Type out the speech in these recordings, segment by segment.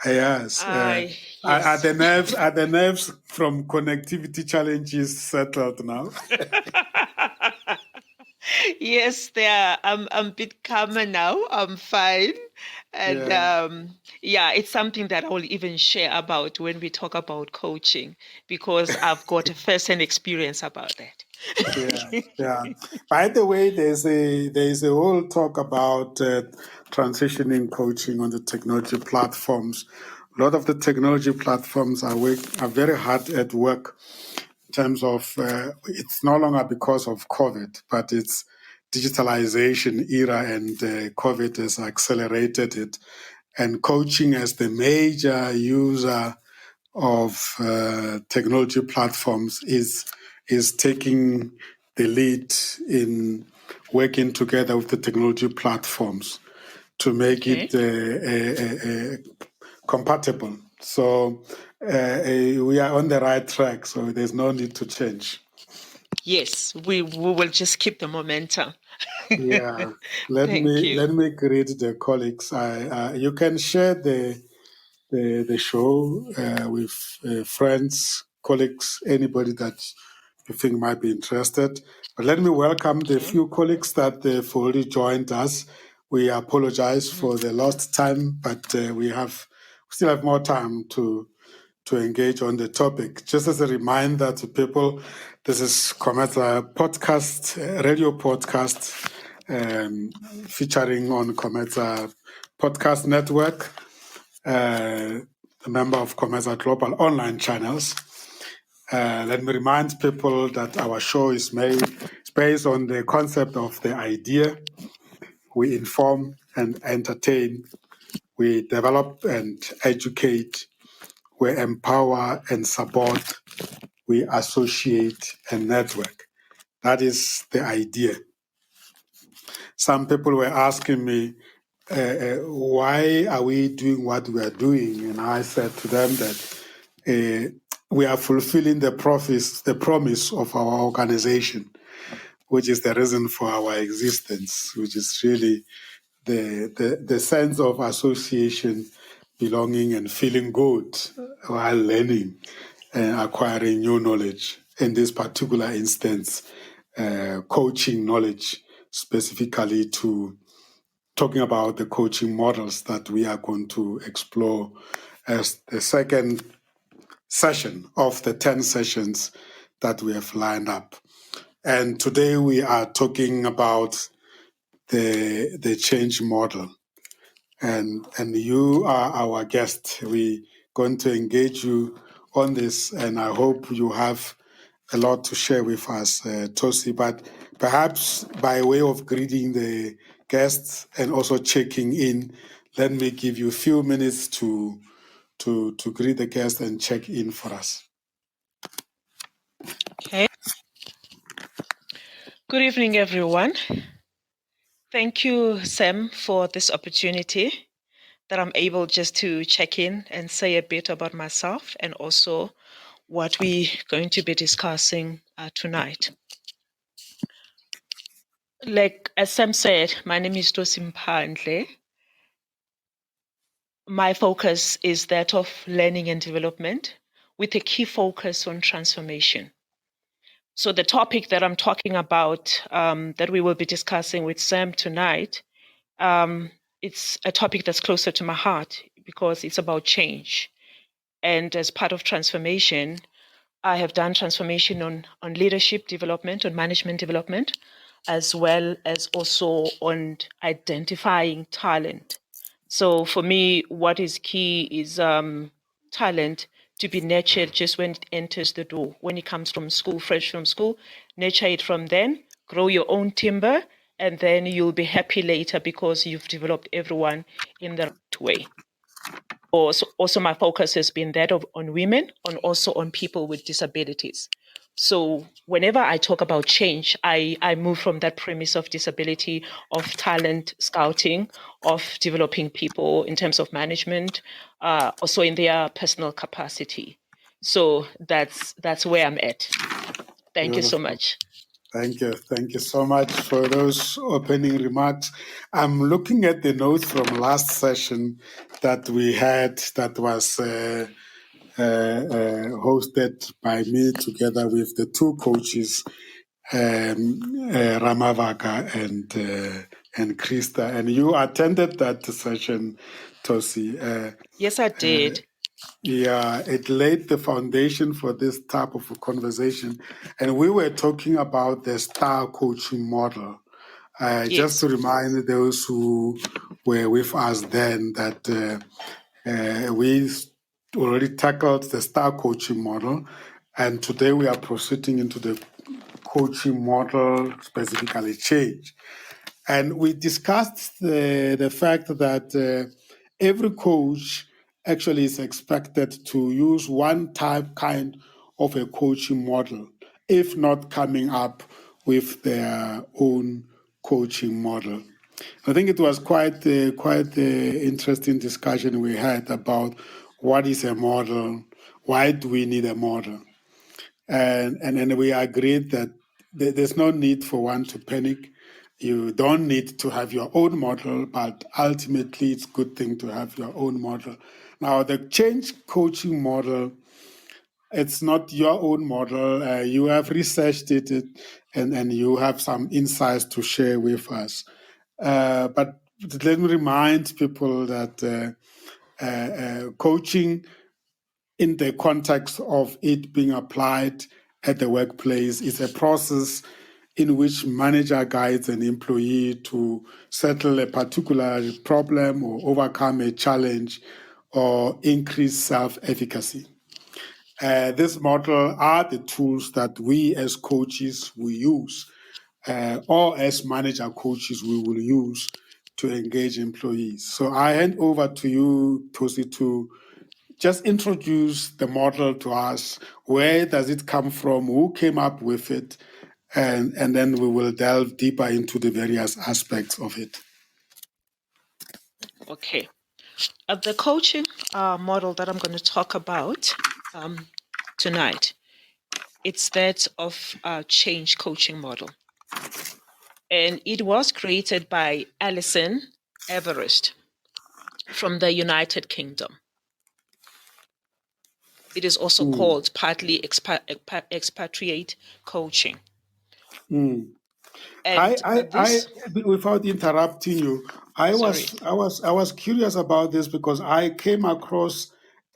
Yes. Are Yes. the nerves from connectivity challenges settled now? Yes, they are. I'm a bit calmer now. I'm fine. And Yeah. yeah, it's something that I will even share about when we talk about coaching, because I've got a first-hand experience about Yeah, that. yeah. By the way, there's a whole talk about transitioning coaching on the technology platforms. A lot of the technology platforms are very hard at work in terms of it's no longer because of COVID, but it's digitalization era, and COVID has accelerated it. And coaching as the major user of technology platforms is taking the lead in working together with the technology platforms to make Okay. it compatible. So we are on the right track. So there's no need to change. Yes, we will just keep the momentum. Yeah. Let Thank me you. let me greet the colleagues. You can share the show with friends, colleagues, anybody that you think might be interested. But let me welcome the Okay. few colleagues that have already joined us. We apologize Mhm. for the lost time, but we still have more time to engage on the topic. Just as a reminder to people, this is COMETSA podcast, radio podcast, featuring on COMETSA podcast network, a member of COMETSA Global Online Channels. Let me remind people that our show is based on the concept of the idea. We inform and entertain, we develop and educate, we empower and support, we associate and network. That is the idea. Some people were asking me, why are we doing what we are doing? And I said to them that we are fulfilling the promise of our organization, which is the reason for our existence, which is really the sense of association, belonging, and feeling good while learning and acquiring new knowledge. In this particular instance, coaching knowledge, specifically to talking about the coaching models that we are going to explore as the second session of the 10 sessions that we have lined up. And today we are talking about the change model. And you are our guest. We're going to engage you on this, and I hope you have a lot to share with us, Tosi. But perhaps by way of greeting the guests and also checking in, let me give you a few minutes to greet the guests and check in for us. Okay. Good evening, everyone. Thank you, Sam, for this opportunity that I'm able just to check in and say a bit about myself and also what we're going to be discussing tonight. Like as Sam said, my name is Tosi Mphandle. My focus is that of learning and development with a key focus on transformation. So the topic that I'm talking about that we will be discussing with Sam tonight, it's a topic that's closer to my heart because it's about change. And as part of transformation, I have done transformation on leadership development, on management development, as well as also on identifying talent. So for me, what is key is talent to be nurtured just when it enters the door. When it comes from school, fresh from school, nurture it from then, grow your own timber, and then you'll be happy later because you've developed everyone in the right way. Also my focus has been that of on women, on also on people with disabilities. So whenever I talk about change, I move from that premise of disability, of talent scouting, of developing people in terms of management, also in their personal capacity. So that's where I'm at. Thank you so Beautiful. much. Thank you. Thank you so much for those opening remarks. I'm looking at the notes from last session that we had that was hosted by me together with the two coaches, Ramavaka and Krista. And you attended that session, Tosi. Yes, I did. Yeah, it laid the foundation for this type of a conversation. And we were talking about the star coaching model. Just to remind those who were with us then that we already tackled the star coaching model. And today we are proceeding into the coaching model, specifically change. And we discussed the fact that every coach actually is expected to use one kind of a coaching model, if not coming up with their own coaching model. I think it was quite interesting discussion we had about what is a model, why do we need a model, and we agreed that there's no need for one to panic. You don't need to have your own model, but ultimately it's a good thing to have your own model. Now, the change coaching model, it's not your own model. You have researched it and you have some insights to share with us. But let me remind people that coaching in the context of it being applied at the workplace is a process in which manager guides an employee to settle a particular problem or overcome a challenge or increase self-efficacy. This model are the tools that we as coaches will use or as manager coaches we will use to engage employees. So I hand over to you, Tosi, to just introduce the model to us. Where does it come from? Who came up with it? And then we will delve deeper into the various aspects of it. Okay. The coaching model that I'm going to talk about tonight, it's that of change coaching model. And it was created by Alison Everest from the United Kingdom. It is also called partly expatriate coaching. And this, without interrupting you, I was curious about this because I came across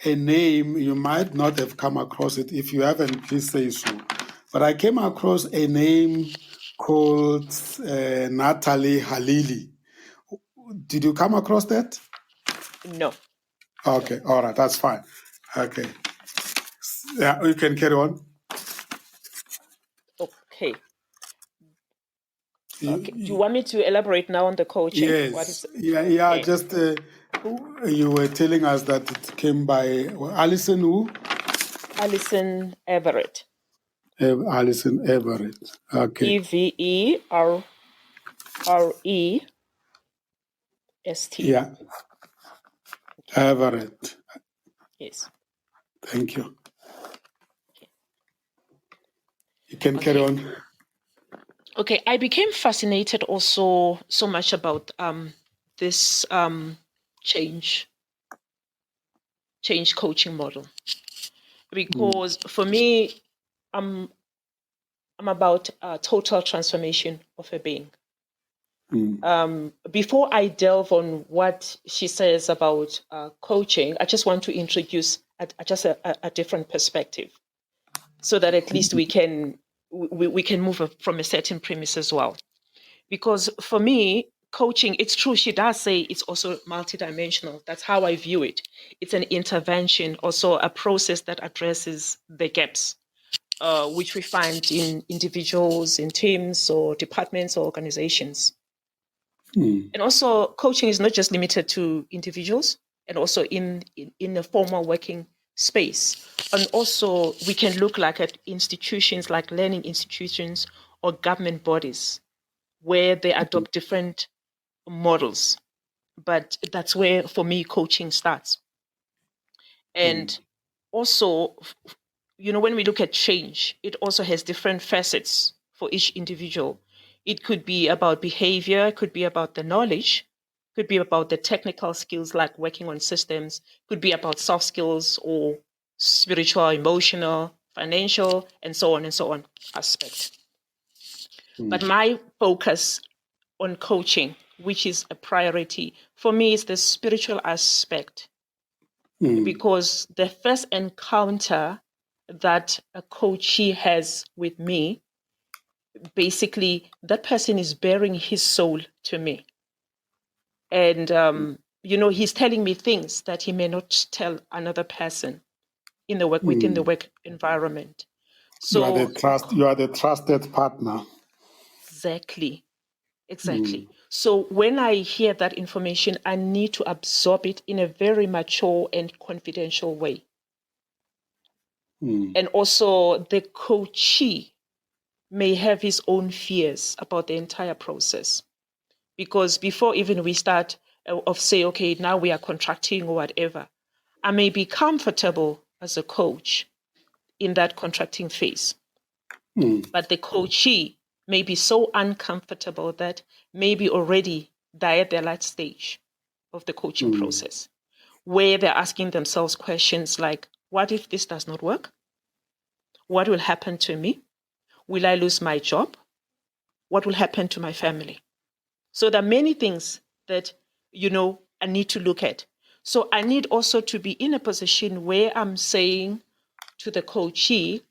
a name. You might not have come across it. If you haven't, please say so. But I came across a name called Natalie Halili. Did you come across that? No. Okay, all right, that's fine. Okay. Yeah, you can carry on. Okay. Okay. Do you want me to elaborate now on the coaching? Yes. Okay. Just you were telling us that it came by Alison who? Alison Everett. Alison Everett. Okay. Everest. Yeah. Okay. Everett. Yes. Thank you. Okay. You can carry on. Okay, I became fascinated also so much about this change coaching model, because for me, I'm about total transformation of a being. Before I delve on what she says about coaching, I just want to introduce a different perspective, so that at least we can move from a certain premise as well. Because for me, coaching, it's true, she does say it's also multidimensional. That's how I view it. It's an intervention, also a process that addresses the gaps, which we find in individuals, in teams, or departments, or organizations. And also, coaching is not just limited to individuals, and also in a formal working space. And also, we can look like at institutions like learning institutions or government bodies, where they adopt different models. But that's where, for me, coaching starts. And also, when we look at change, it also has different facets for each individual. It could be about behavior, it could be about the knowledge, could be about the technical skills like working on systems, could be about soft skills or spiritual, emotional, financial, and so on aspect. But my focus on coaching, which is a priority for me, is the spiritual aspect, because the first encounter that a coachee has with me, basically that person is bearing his soul to me. And, he's telling me things that he may not tell another person in the work, within the work environment. You are So the trusted partner. exactly. So when I hear that information, I need to absorb it in a very mature and confidential way. And also the coachee may have his own fears about the entire process. Because before even we start of say, okay, now we are contracting or whatever, I may be comfortable as a coach in that contracting phase. But the coachee may be so uncomfortable that maybe already they're at their last stage of the coaching process, where they're asking themselves questions like, what if this does not work? What will happen to me? Will I lose my job? What will happen to my family? So there are many things that, I need to look at. So I need also to be in a position where I'm saying to the coachee,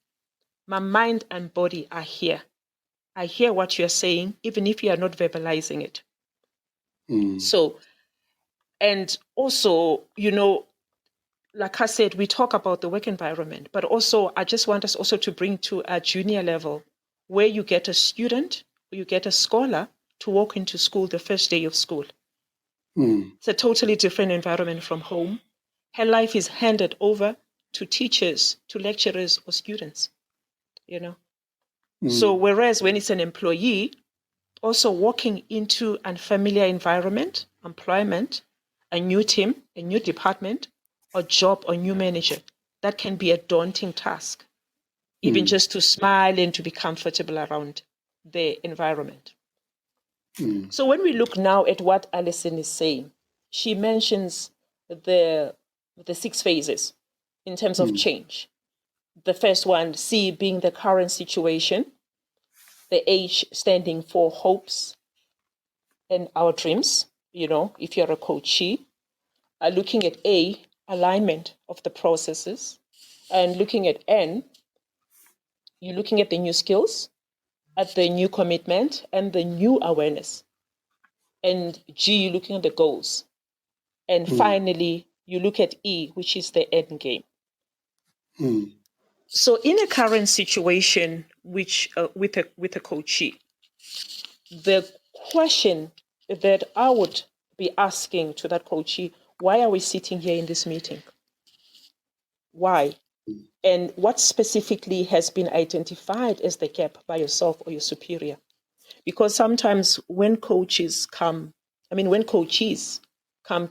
my mind and body are here. I hear what you're saying, even if you are not verbalizing it. So, and also, like I said, we talk about the work environment, but also I just want us also to bring to a junior level where you get a student, or you get a scholar to walk into school the first day of school. It's a totally different environment from home. Her life is handed over to teachers, to lecturers or students, So whereas when it's an employee, also walking into an unfamiliar environment, employment, a new team, a new department, or job, or new manager, that can be a daunting task, even just to smile and to be comfortable around the environment. So when we look now at what Alison is saying, she mentions the 6 phases in terms of change. The first one, C, being the current situation, the H standing for hopes and our dreams, if you're a coachee, looking at A, alignment of the processes, and looking at N, you're looking at the new skills, at the new commitment, and the new awareness. And G, you're looking at the goals. And finally, you look at E, which is the end game. So in a current situation, which with a coachee, the question that I would be asking to that coachee, why are we sitting here in this meeting? Why? And what specifically has been identified as the gap by yourself or your superior? Because sometimes when coachees come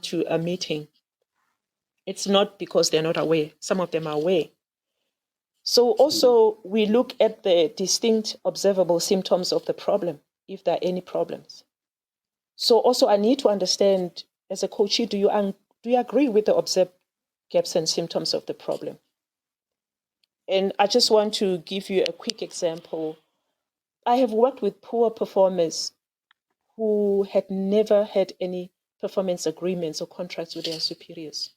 to a meeting, it's not because they're not aware. Some of them are aware. So also we look at the distinct observable symptoms of the problem, if there are any problems. So also I need to understand, as a coachee, do you agree with the observed gaps and symptoms of the problem? And I just want to give you a quick example. I have worked with poor performers who had never had any performance agreements or contracts with their superiors.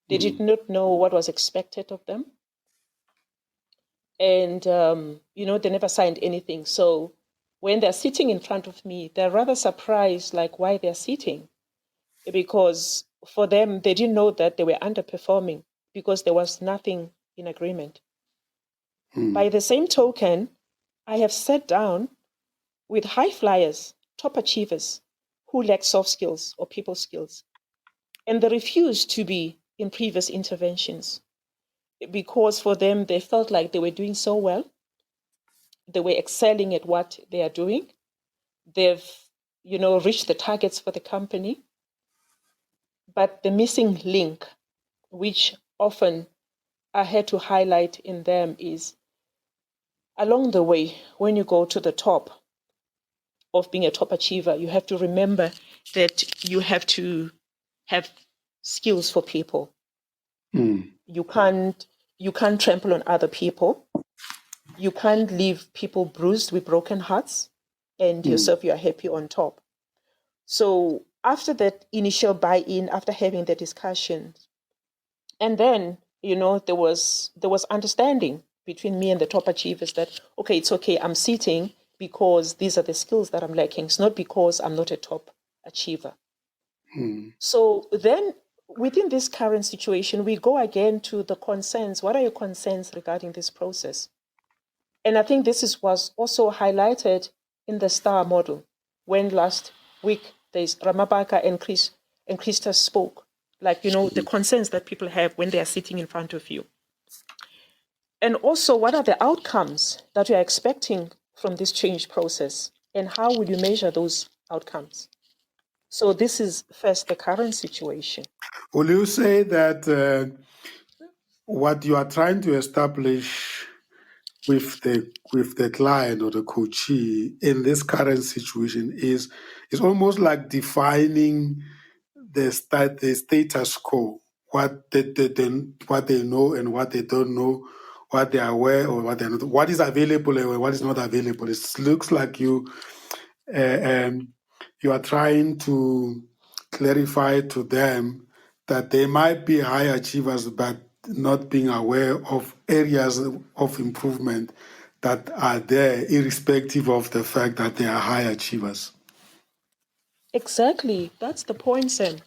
They did not know what was expected of them. And, they never signed anything. So when they're sitting in front of me, they're rather surprised, like why they're sitting. Because for them, they didn't know that they were underperforming because there was nothing in agreement. By the same token, I have sat down with high flyers, top achievers who lack soft skills or people skills, and they refused to be in previous interventions because for them, they felt like they were doing so well. They were excelling at what they are doing. They've, reached the targets for the company. But the missing link, which often I had to highlight in them, is along the way, when you go to the top of being a top achiever, you have to remember that you have to have skills for people. You can't trample on other people. You can't leave people bruised with broken hearts, and yourself, you are happy on top. So after that initial buy-in, after having the discussion, and then, there was understanding between me and the top achievers that, okay, it's okay, I'm sitting because these are the skills that I'm lacking. It's not because I'm not a top achiever. So then within this current situation, we go again to the concerns. What are your concerns regarding this process? And I think this was also highlighted in the STAR model when last week there's Ramabaka and Krista spoke, the concerns that people have when they are sitting in front of you. And also, what are the outcomes that you are expecting from this change process? And how will you measure those outcomes? So this is first the current situation. Will you say that what you are trying to establish with the client or the coachee in this current situation is almost like defining the status quo, what they know and what they don't know, what they are aware or what they're not, what is available and what is not available. It looks like you are trying to clarify to them that they might be high achievers, but not being aware of areas of improvement that are there, irrespective of the fact that they are high achievers. Exactly. That's the point, Sam.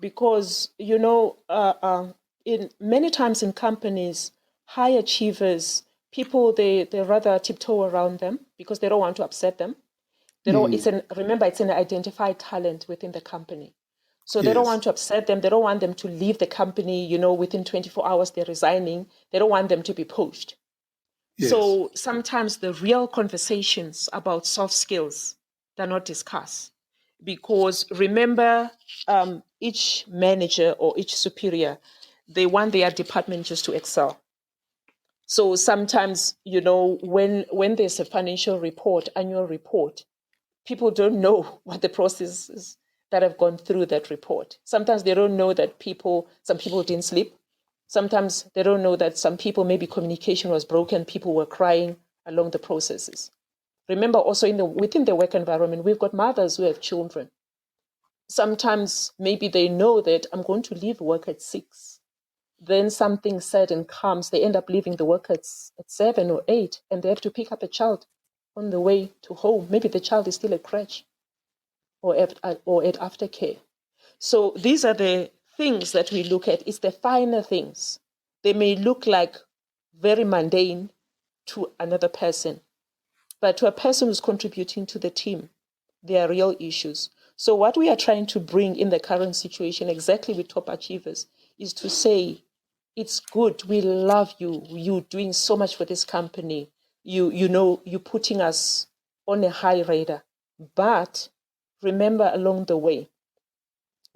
Because, in many times in companies, high achievers, people, they rather tiptoe around them because they don't want to upset them. They don't. Remember, it's an identified talent within the company. So they don't want to upset them. They don't want them to leave the company, within 24 hours they're resigning. They don't want them to be poached. Yes. So sometimes the real conversations about soft skills, they're not discussed. Because remember, each manager or each superior, they want their department just to excel. So sometimes, when there's a financial report, annual report, people don't know what the process is that have gone through that report. Sometimes they don't know that some people didn't sleep. Sometimes they don't know that some people, maybe communication was broken, people were crying along the processes. Remember also within the work environment, we've got mothers who have children. Sometimes maybe they know that I'm going to leave work at 6. Then something sudden comes, they end up leaving the work at 7 or 8, and they have to pick up a child on the way to home. Maybe the child is still at crèche or at aftercare. So these are the things that we look at. It's the finer things. They may look like very mundane to another person, but to a person who's contributing to the team, they are real issues. So what we are trying to bring in the current situation, exactly with top achievers, is to say, it's good, we love you, you're doing so much for this company, you're putting us on a high radar. But remember along the way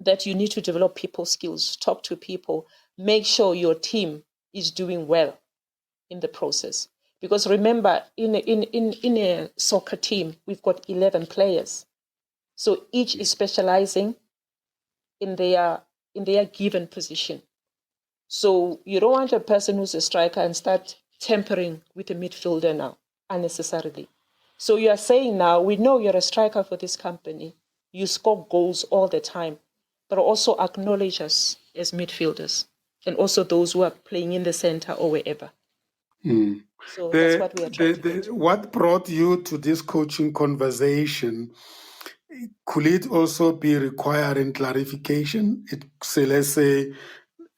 that you need to develop people skills, talk to people, make sure your team is doing well in the process. Because remember, in a soccer team, we've got 11 players. So each is specializing in their given position. So you don't want a person who's a striker and start tampering with a midfielder now, unnecessarily. So you are saying now, we know you're a striker for this company. You score goals all the time, but also acknowledge us as midfielders and also those who are playing in the center or wherever. So that's what we are trying to do. What brought you to this coaching conversation? Could it also be requiring clarification? Let's say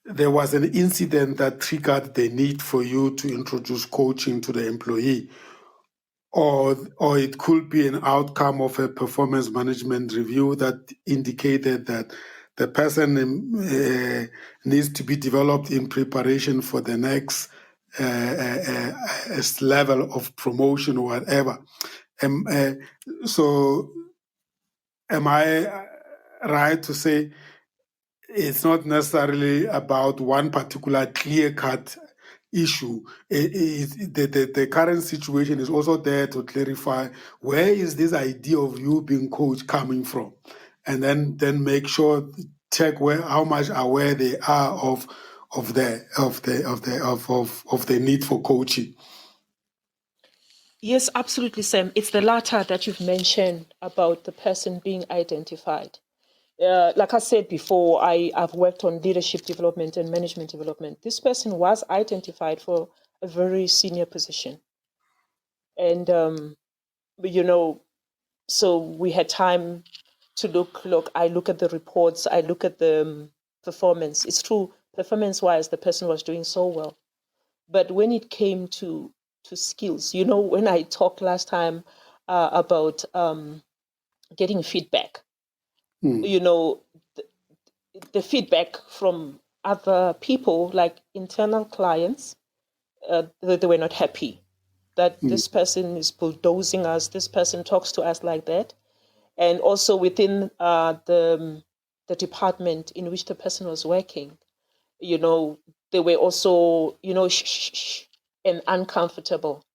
there was an incident that triggered the need for you to introduce coaching to the employee, or it could be an outcome of a performance management review that indicated that the person needs to be developed in preparation for the next level of promotion or whatever. So am I right to say it's not necessarily about one particular clear-cut issue. The current situation is also there to clarify where is this idea of you being coach coming from, and then make sure, check how much aware they are of the need for coaching. Yes, absolutely, Sam. It's the latter that you've mentioned about the person being identified. Like I said before, I've worked on leadership development and management development. This person was identified for a very senior position. And, so we had time to look. I look at the reports. I look at the performance. It's true, performance-wise, the person was doing so well. But when it came to skills, when I talked last time about getting feedback, the feedback from other people, like internal clients, they were not happy that this person is bulldozing us, this person talks to us like that. And also within the department in which the person was working, they were also, shh, and uncomfortable.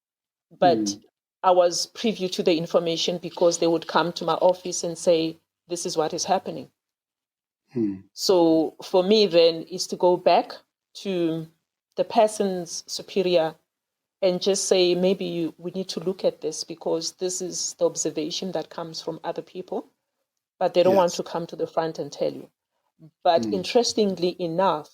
But I was privy to the information because they would come to my office and say, this is what is happening. So for me then is to go back to the person's superior and just say, maybe we need to look at this because this is the observation that comes from other people, but they don't want to come to the front and tell you. But interestingly enough,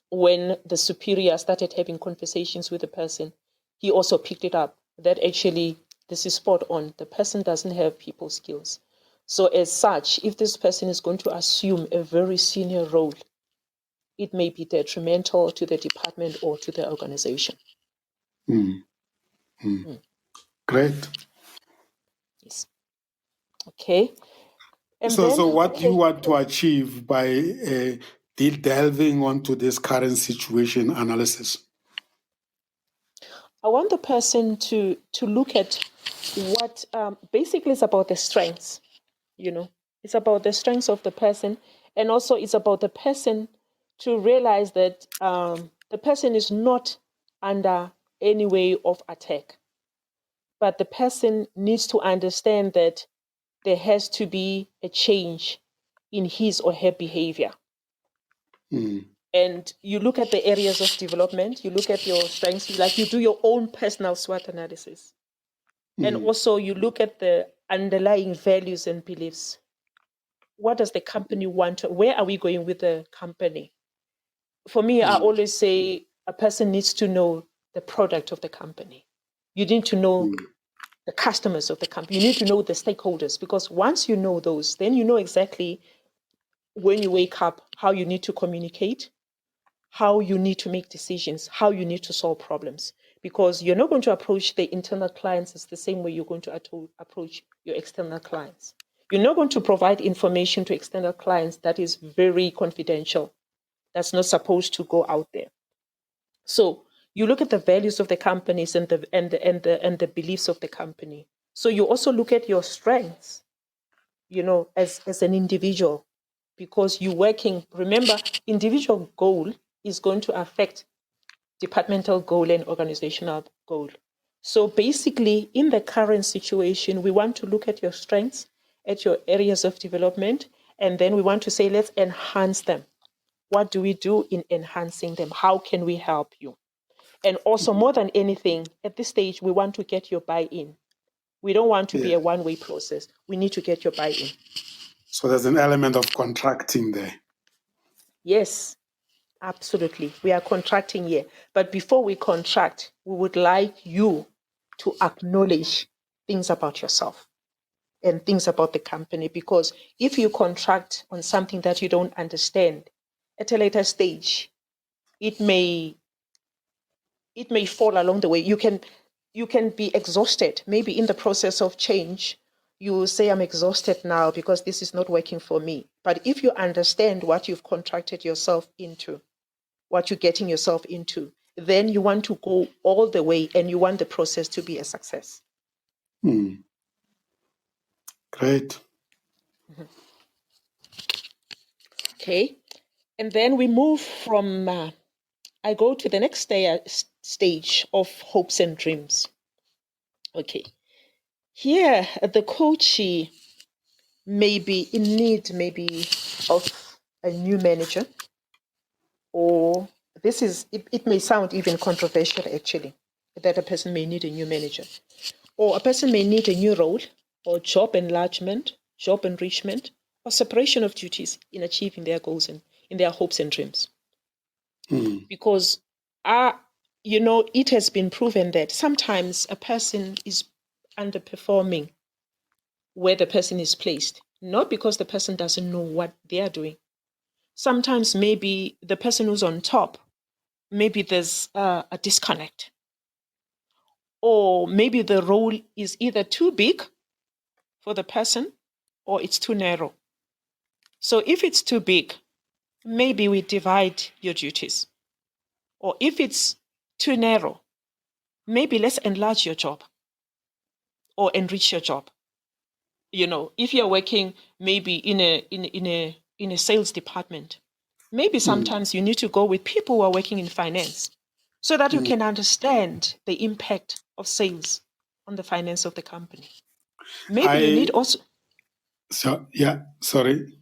when the superior started having conversations with the person, he also picked it up that actually this is spot on. The person doesn't have people skills. So as such, if this person is going to assume a very senior role, it may be detrimental to the department or to the organization. Great. Yes. Okay. And so what do you want to achieve by delving onto this current situation analysis? I want the person to look at what basically is about the strengths. It's about the strengths of the person, and also it's about the person to realize that the person is not under any way of attack, but the person needs to understand that there has to be a change in his or her behavior. And you look at the areas of development, you look at your strengths, like you do your own personal SWOT analysis. And also you look at the underlying values and beliefs. What does the company want? Where are we going with the company? For me, I always say a person needs to know the product of the company. You need to know the customers of the company. You need to know the stakeholders, because once you know those, then you know exactly when you wake up how you need to communicate, how you need to make decisions, how you need to solve problems. Because you're not going to approach the internal clients as the same way you're going to approach your external clients. You're not going to provide information to external clients that is very confidential, that's not supposed to go out there. So you look at the values of the companies and the beliefs of the company. So you also look at your strengths, as an individual, because you're working. Remember, individual goal is going to affect departmental goal and organizational goal. So basically, in the current situation, we want to look at your strengths, at your areas of development, and then we want to say, let's enhance them. What do we do in enhancing them? How can we help you? And also, more than anything, at this stage, we want to get your buy-in. We don't want to be a one-way process. We need to get your buy-in. So there's an element of contracting there. Yes, absolutely. We are contracting here. But before we contract, we would like you to acknowledge things about yourself and things about the company. Because if you contract on something that you don't understand, at a later stage, it may fall along the way. You can be exhausted. Maybe in the process of change, you say, I'm exhausted now because this is not working for me. But if you understand what you've contracted yourself into, what you're getting yourself into, then you want to go all the way and you want the process to be a success. Great. Okay. And then we move from I go to the next stage of hopes and dreams. Okay. Here, the coachee may be in need maybe of a new manager, or it may sound even controversial actually, that a person may need a new manager, or a person may need a new role, or job enlargement, job enrichment, or separation of duties in achieving their goals and in their hopes and dreams. Because it has been proven that sometimes a person is underperforming where the person is placed, not because the person doesn't know what they are doing. Sometimes maybe the person who's on top, maybe there's a disconnect, or maybe the role is either too big for the person or it's too narrow. So if it's too big, maybe we divide your duties. Or if it's too narrow, maybe let's enlarge your job or enrich your job. If you're working maybe in a sales department, maybe sometimes you need to go with people who are working in finance so that you can understand the impact of sales on the finance of the company. Maybe you need also. So, yeah, sorry,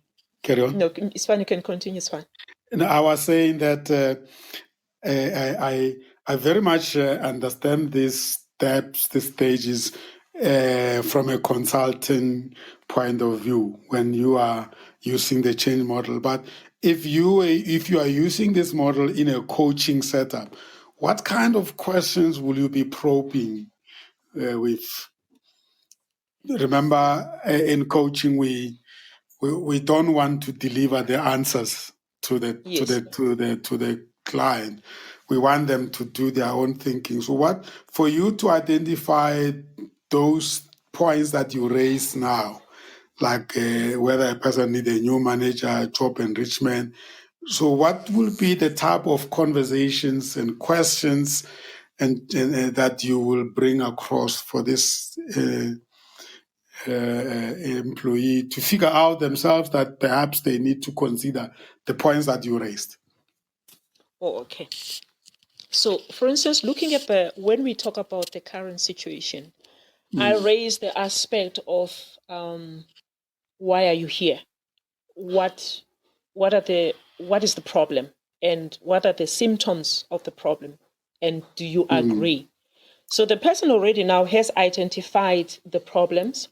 carry on. No, it's fine. You can continue. It's fine. No, I was saying that I very much understand these steps, the stages from a consulting point of view when you are using the change model. But if you are using this model in a coaching setup, what kind of questions will you be probing with? Remember, in coaching, we don't want to deliver the answers to the client. We want them to do their own thinking. So for you to identify those points that you raise now, like whether a person needs a new manager, job enrichment. So what will be the type of conversations and questions and that you will bring across for this employee to figure out themselves that perhaps they need to consider the points that you raised? Oh, okay. So, for instance, looking at when we talk about the current situation, I raised the aspect of why are you here? What is the problem? And what are the symptoms of the problem? And do you agree? So the person already now has identified the problems.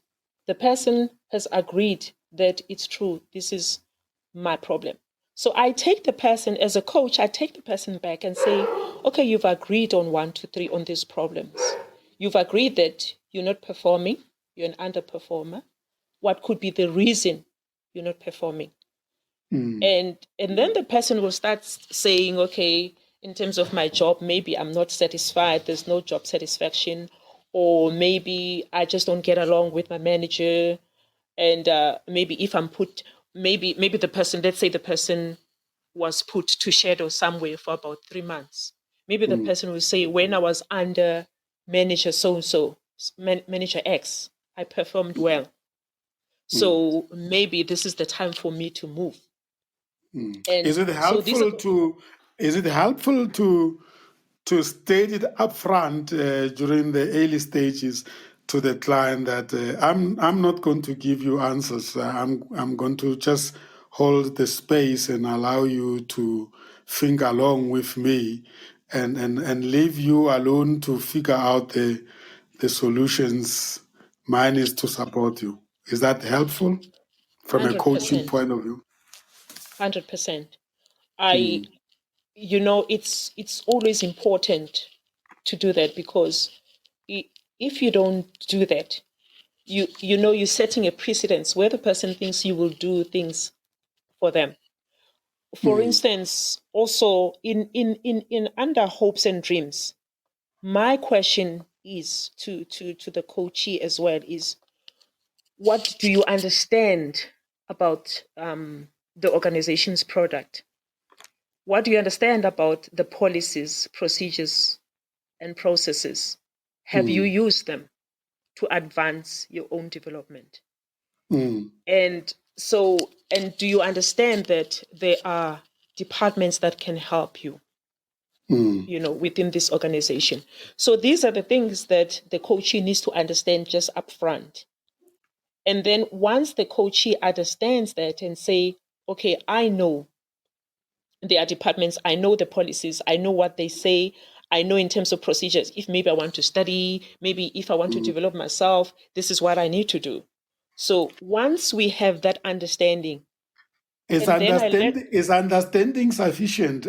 The person has agreed that it's true. This is my problem. So I take the person as a coach, I take the person back and say, okay, you've agreed on 1, 2, 3 on these problems. You've agreed that you're not performing, you're an underperformer. What could be the reason you're not performing? And then the person will start saying, okay, in terms of my job, maybe I'm not satisfied, there's no job satisfaction, or maybe I just don't get along with my manager. And maybe if I'm put, maybe the person, let's say the person was put to shadow somewhere for about 3 months. Maybe the person will say, when I was under manager so-and-so, manager X, I performed well. So maybe this is the time for me to move. Is it helpful to state it upfront during the early stages to the client that I'm not going to give you answers. I'm going to just hold the space and allow you to think along with me, and leave you alone to figure out the solutions. Mine is to support you. Is that helpful from a coaching 100%. point of view? 100%. It's always important to do that, because if you don't do that, you're setting a precedence where the person thinks you will do things for them. For instance, also in under hopes and dreams, my question is to the coachee as well is, what do you understand about the organization's product? What do you understand about the policies, procedures, and processes? Have you used them to advance your own development? And do you understand that there are departments that can help you? within this organization. So these are the things that the coachee needs to understand just up front. And then once the coachee understands that and say, okay, I know their departments, I know the policies, I know what they say, I know in terms of procedures, if maybe I want to study, maybe if I want to develop myself, this is what I need to do. So once we have that understanding, is understanding sufficient?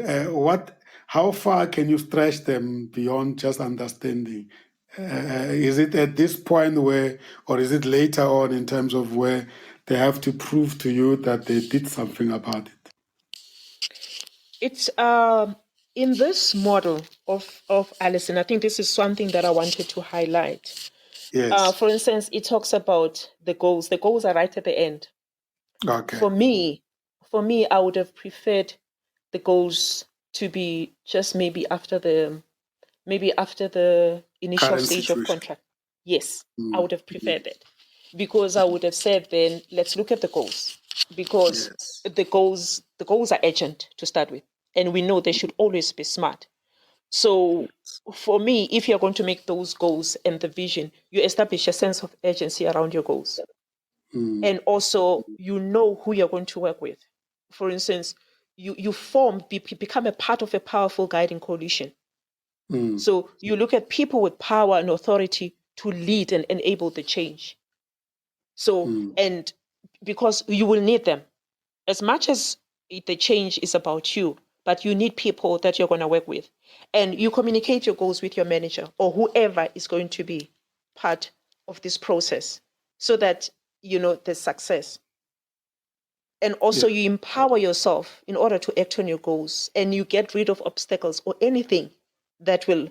How far can you stretch them beyond just understanding? Is it at this point or is it later on in terms of where they have to prove to you that they did something about it? It's in this model of Alison, I think this is something that I wanted to highlight. Yes. For instance, it talks about the goals. The goals are right at the end. Okay. For me, I would have preferred the goals to be just maybe after the initial Current stage situation. of contract. Yes, I would have preferred that, because I would have said, then let's look at the goals, because the goals are urgent to start with, and we know they should always be smart. So for me, if you're going to make those goals and the vision, you establish a sense of urgency around your goals. And also, you know who you're going to work with. For instance, you become a part of a powerful guiding coalition. So you look at people with power and authority to lead and enable the change. So, and because you will need them, as much as the change is about you, but you need people that you're going to work with. And you communicate your goals with your manager or whoever is going to be part of this process, so that there's success. And also you empower yourself in order to act on your goals, and you get rid of obstacles or anything that will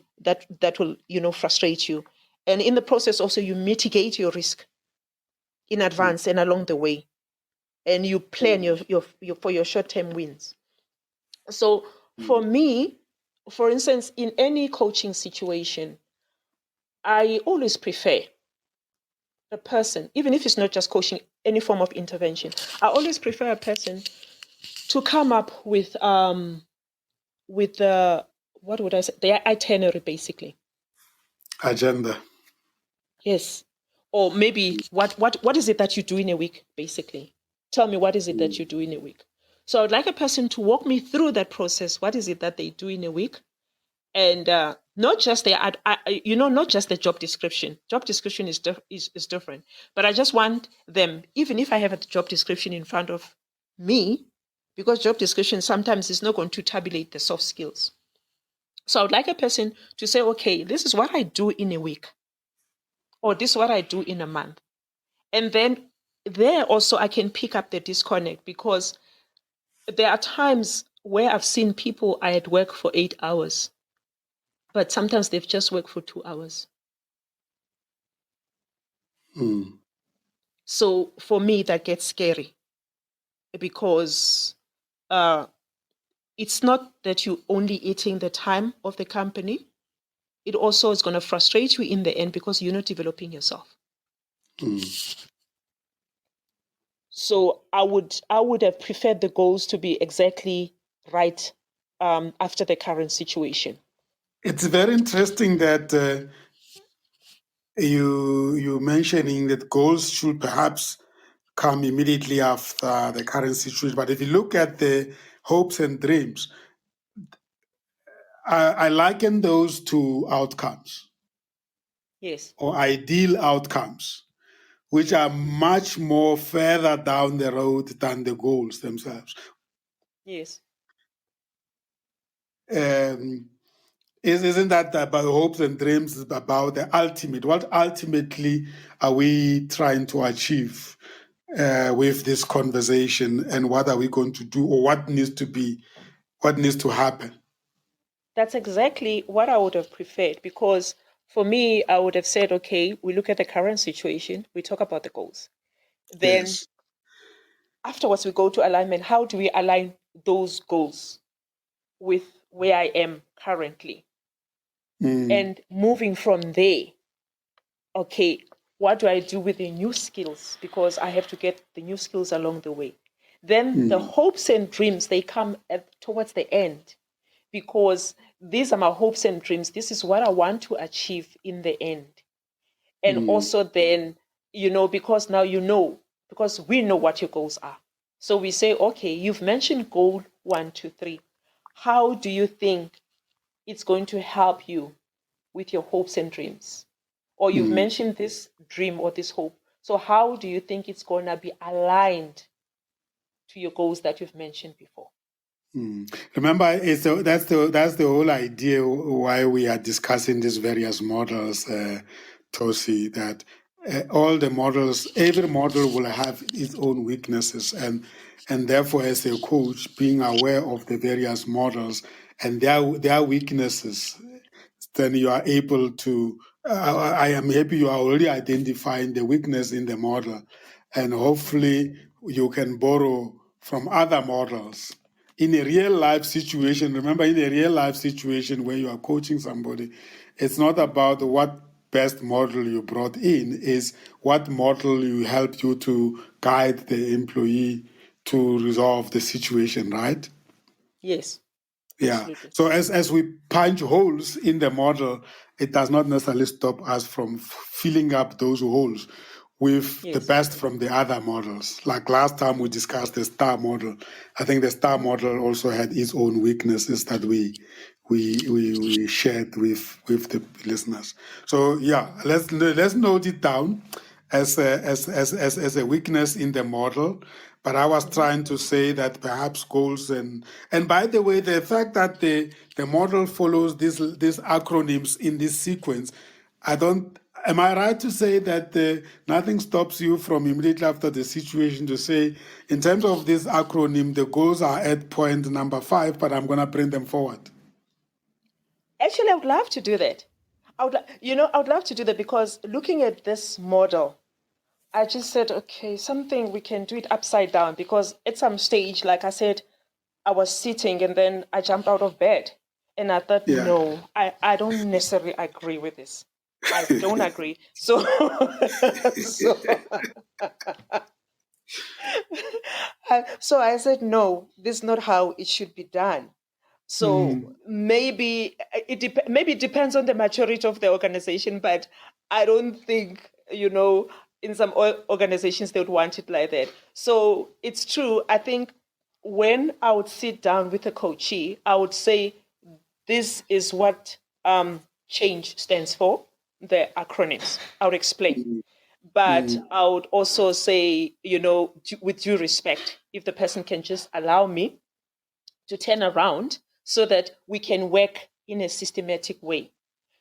frustrate you. And in the process also you mitigate your risk in advance and along the way, and you plan your for your short-term wins. So for me, for instance, in any coaching situation, I always prefer a person, even if it's not just coaching, any form of intervention, I always prefer a person to come up with the, what would I say, the itinerary, basically. Agenda. Yes. Or maybe what is it that you do in a week, basically? Tell me, what is it that you do in a week? So I'd like a person to walk me through that process. What is it that they do in a week? And not just not just the job description. Job description is different. But I just want them, even if I have a job description in front of me, because job description sometimes is not going to tabulate the soft skills. So I would like a person to say, okay, this is what I do in a week, or this is what I do in a month. And then there also I can pick up the disconnect, because there are times where I've seen people I had worked for 8 hours, but sometimes they've just worked for 2 hours. So for me, that gets scary, because it's not that you're only eating the time of the company. It also is going to frustrate you in the end, because you're not developing yourself. So I would have preferred the goals to be exactly right after the current situation. It's very interesting that you mentioning that goals should perhaps come immediately after the current situation. But if you look at the hopes and dreams, I liken those to outcomes. Yes. Or ideal outcomes, which are much more further down the road than the goals themselves. Yes. Isn't that about hopes and dreams, about the ultimate? What ultimately are we trying to achieve with this conversation, and what are we going to do, or what needs to happen? That's exactly what I would have preferred, because for me, I would have said, okay, we look at the current situation, we talk about the goals. Then afterwards, we go to alignment. How do we align those goals with where I am currently? And moving from there, okay, what do I do with the new skills? Because I have to get the new skills along the way. Then the hopes and dreams, they come towards the end, because these are my hopes and dreams. This is what I want to achieve in the end. And also then, because now because we know what your goals are. So we say, okay, you've mentioned goal 1, 2, 3. How do you think it's going to help you with your hopes and dreams? Or you've mentioned this dream or this hope. So how do you think it's going to be aligned to your goals that you've mentioned before? Remember, that's the whole idea why we are discussing these various models, Tosi, that all the models, every model will have its own weaknesses, and therefore, as a coach, being aware of the various models and their weaknesses, then you are able to. I am happy you are already identifying the weakness in the model, and hopefully you can borrow from other models. In a real life situation, remember, in a real life situation where you are coaching somebody, it's not about what best model you brought in, is what model you help you to guide the employee to resolve the situation, right? Yes. Yeah. Absolutely. So as we punch holes in the model, it does not necessarily stop us from filling up those holes with the Yes. best from the other models. Like last time we discussed the STAR model. I think the STAR model also had its own weaknesses that we shared with the listeners. So yeah, let's note it down as a weakness in the model. But I was trying to say that perhaps goals and by the way, the fact that the model follows these acronyms in this sequence, am I right to say that nothing stops you from immediately after the situation to say, in terms of this acronym, the goals are at point number 5, but I'm going to bring them forward? Actually, I would love to do that. I would love to do that, because looking at this model, I just said, okay, something we can do it upside down, because at some stage, like I said, I was sitting and then I jumped out of bed and I thought, Yeah. no, I don't necessarily agree with this. I don't agree. So, so I said, no, this is not how it should be done. So maybe maybe it depends on the maturity of the organization, but I don't think, in some organizations they would want it like that. So it's true. I think when I would sit down with a coachee, I would say, this is what change stands for, the acronyms. I would explain. But I would also say, with due respect, if the person can just allow me to turn around so that we can work in a systematic way,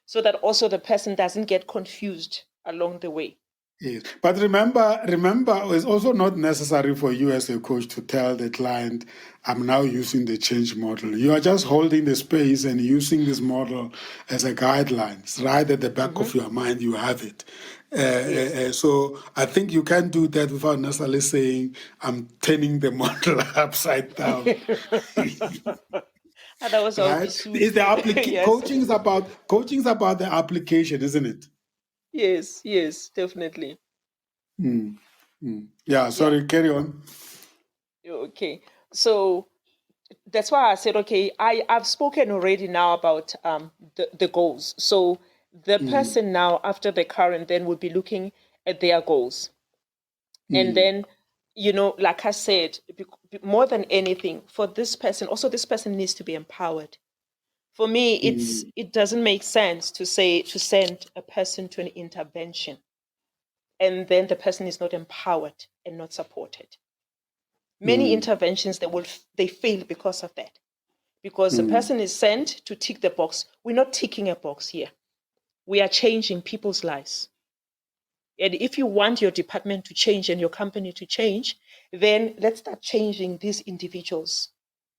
so that also the person doesn't get confused along the way. Yes. But remember, it's also not necessary for you as a coach to tell the client, I'm now using the change model. You are just holding the space and using this model as a guideline. It's right at the back of your mind, you have it. Yes. So I think you can do that without necessarily saying, I'm turning the model upside down. Otherwise, I'll be Right? sued. Is the Yes. coaching's about the application, isn't it? Yes, definitely. Yeah, Yeah. sorry, carry on. Okay. So that's why I said, okay, I've spoken already now about the goals. So the person now, after the current, then would be looking at their goals. And then, like I said, more than anything, for this person, also this person needs to be empowered. For me, it doesn't make sense to send a person to an intervention and then the person is not empowered and not supported. Many interventions they fail because of that. Because the person is sent to tick the box. We're not ticking a box here. We are changing people's lives. And if you want your department to change and your company to change, then let's start changing these individuals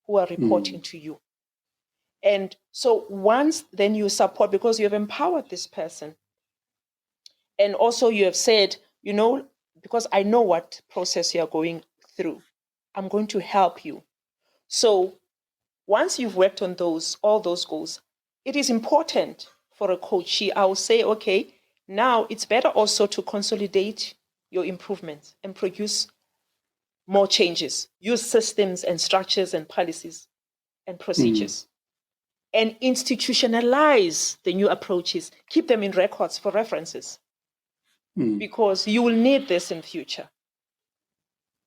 who are reporting to you. And so once then you support, because you have empowered this person, and also you have said, because I know what process you're going through, I'm going to help you. So once you've worked on all those goals, it is important for a coachee. I will say, okay, now it's better also to consolidate your improvements and produce more changes. Use systems and structures and policies and procedures. and institutionalize the new approaches. Keep them in records for references, because you will need this in future.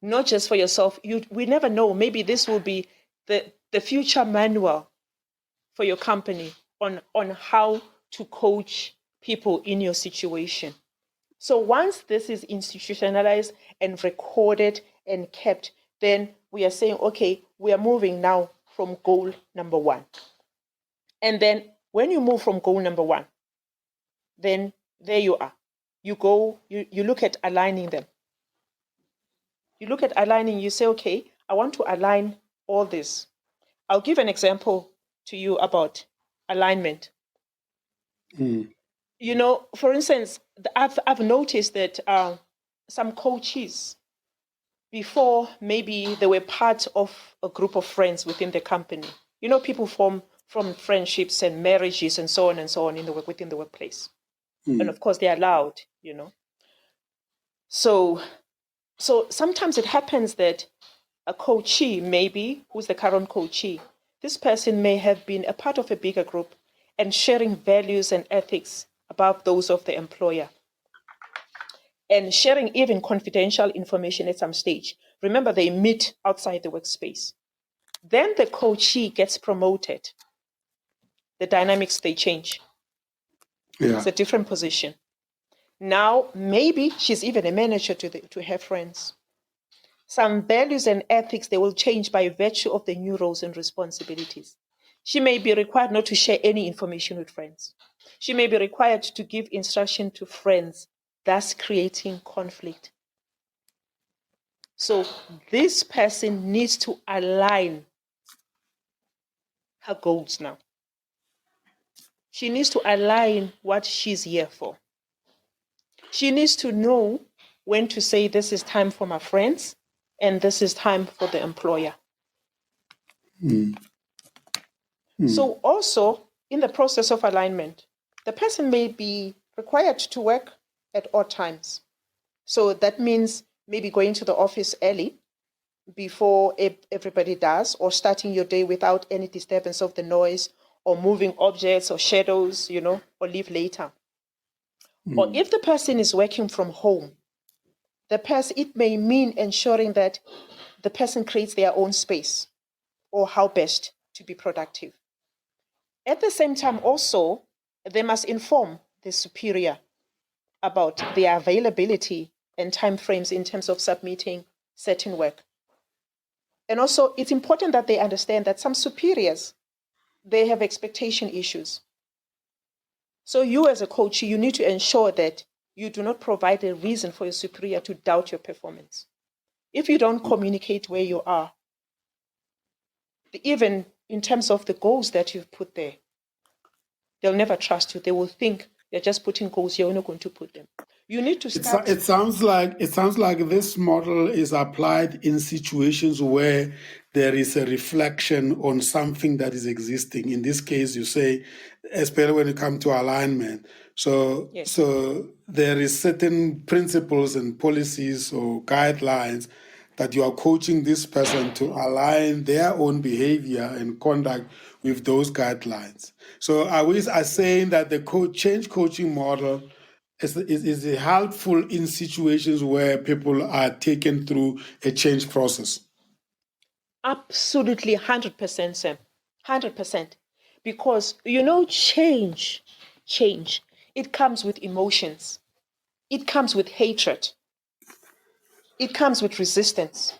Not just for yourself. We never know. Maybe this will be the future manual for your company on how to coach people in your situation. So once this is institutionalized and recorded and kept, then we are saying, okay, we are moving now from goal number 1. And then when you move from goal number 1, then there you are. You go, you look at aligning them. You look at aligning, you say, okay, I want to align all this. I'll give an example to you about alignment. You know, for instance, I've noticed that some coaches, before maybe they were part of a group of friends within the company. You know, people form from friendships and marriages and so on within the workplace. And of course, they're allowed, you know. So sometimes it happens that a coachee, maybe, who's the current coachee, this person may have been a part of a bigger group and sharing values and ethics above those of the employer, and sharing even confidential information at some stage. Remember, they meet outside the workspace. Then the coachee gets promoted. The dynamics, they change. Yeah. It's a different position. Now, maybe she's even a manager to her friends. Some values and ethics, they will change by virtue of the new roles and responsibilities. She may be required not to share any information with friends. She may be required to give instruction to friends, thus creating conflict. So this person needs to align her goals now. She needs to align what she's here for. She needs to know when to say, this is time for my friends and this is time for the employer. So also, in the process of alignment, the person may be required to work at odd times. So that means maybe going to the office early before everybody does, or starting your day without any disturbance of the noise, or moving objects or shadows, you know, or leave later. Or if the person is working from home, it may mean ensuring that the person creates their own space or how best to be productive. At the same time, also, they must inform the superior about their availability and timeframes in terms of submitting certain work. And also, it's important that they understand that some superiors, they have expectation issues. So you as a coach, you need to ensure that you do not provide a reason for your superior to doubt your performance. If you don't communicate where you are, even in terms of the goals that you've put there, they'll never trust you. They will think you're just putting goals, you're not going to put them. You need to start. It sounds like this model is applied in situations where there is a reflection on something that is existing. In this case, you say, especially when it comes to alignment. So, Yes. So there is certain principles and policies or guidelines that you are coaching this person to align their own behavior and conduct with those guidelines. So are we saying that the change coaching model is helpful in situations where people are taken through a change process? Absolutely, 100%, Sam. 100%. Because, you know, change, it comes with emotions. It comes with hatred. It comes with resistance.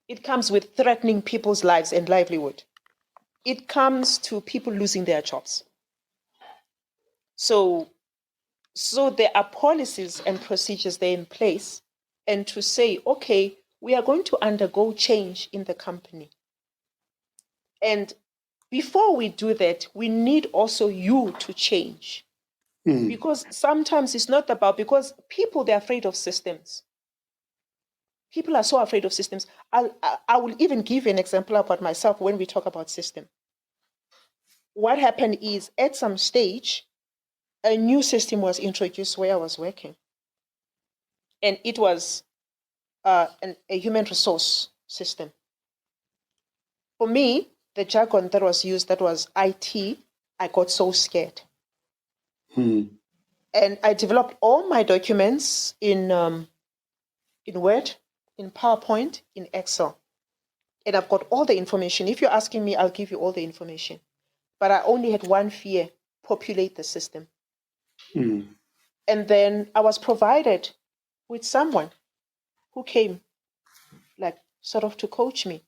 It comes with threatening people's lives and livelihood. It comes to people losing their jobs. So there are policies and procedures there in place, and to say, okay, we are going to undergo change in the company. And before we do that, we need also you to change. Because sometimes it's not about, because people, they're afraid of systems. People are so afraid of systems. I will even give you an example about myself when we talk about system. What happened is, at some stage, a new system was introduced where I was working. And it was a human resource system. For me, the jargon that was used, that was IT, I got so scared. And I developed all my documents in Word, in PowerPoint, in Excel. And I've got all the information. If you're asking me, I'll give you all the information. But I only had one fear: populate the system. And then I was provided with someone who came, like, sort of to coach me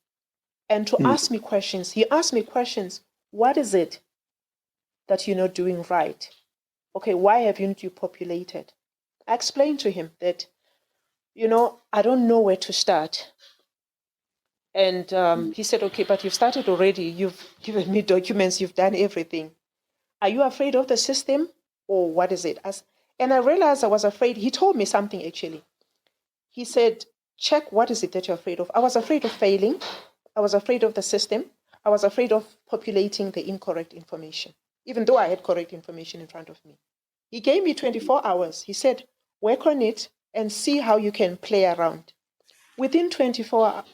and to ask me questions. He asked me questions. What is it that you're not doing right? Okay, why haven't you populated? I explained to him that, I don't know where to start. And he said, okay, but you've started already. You've given me documents. You've done everything. Are you afraid of the system, or what is it? And I realized I was afraid. He told me something, actually. He said, check, what is it that you're afraid of? I was afraid of failing. I was afraid of the system. I was afraid of populating the incorrect information, even though I had correct information in front of me. He gave me 24 hours. He said, work on it and see how you can play around. Within 24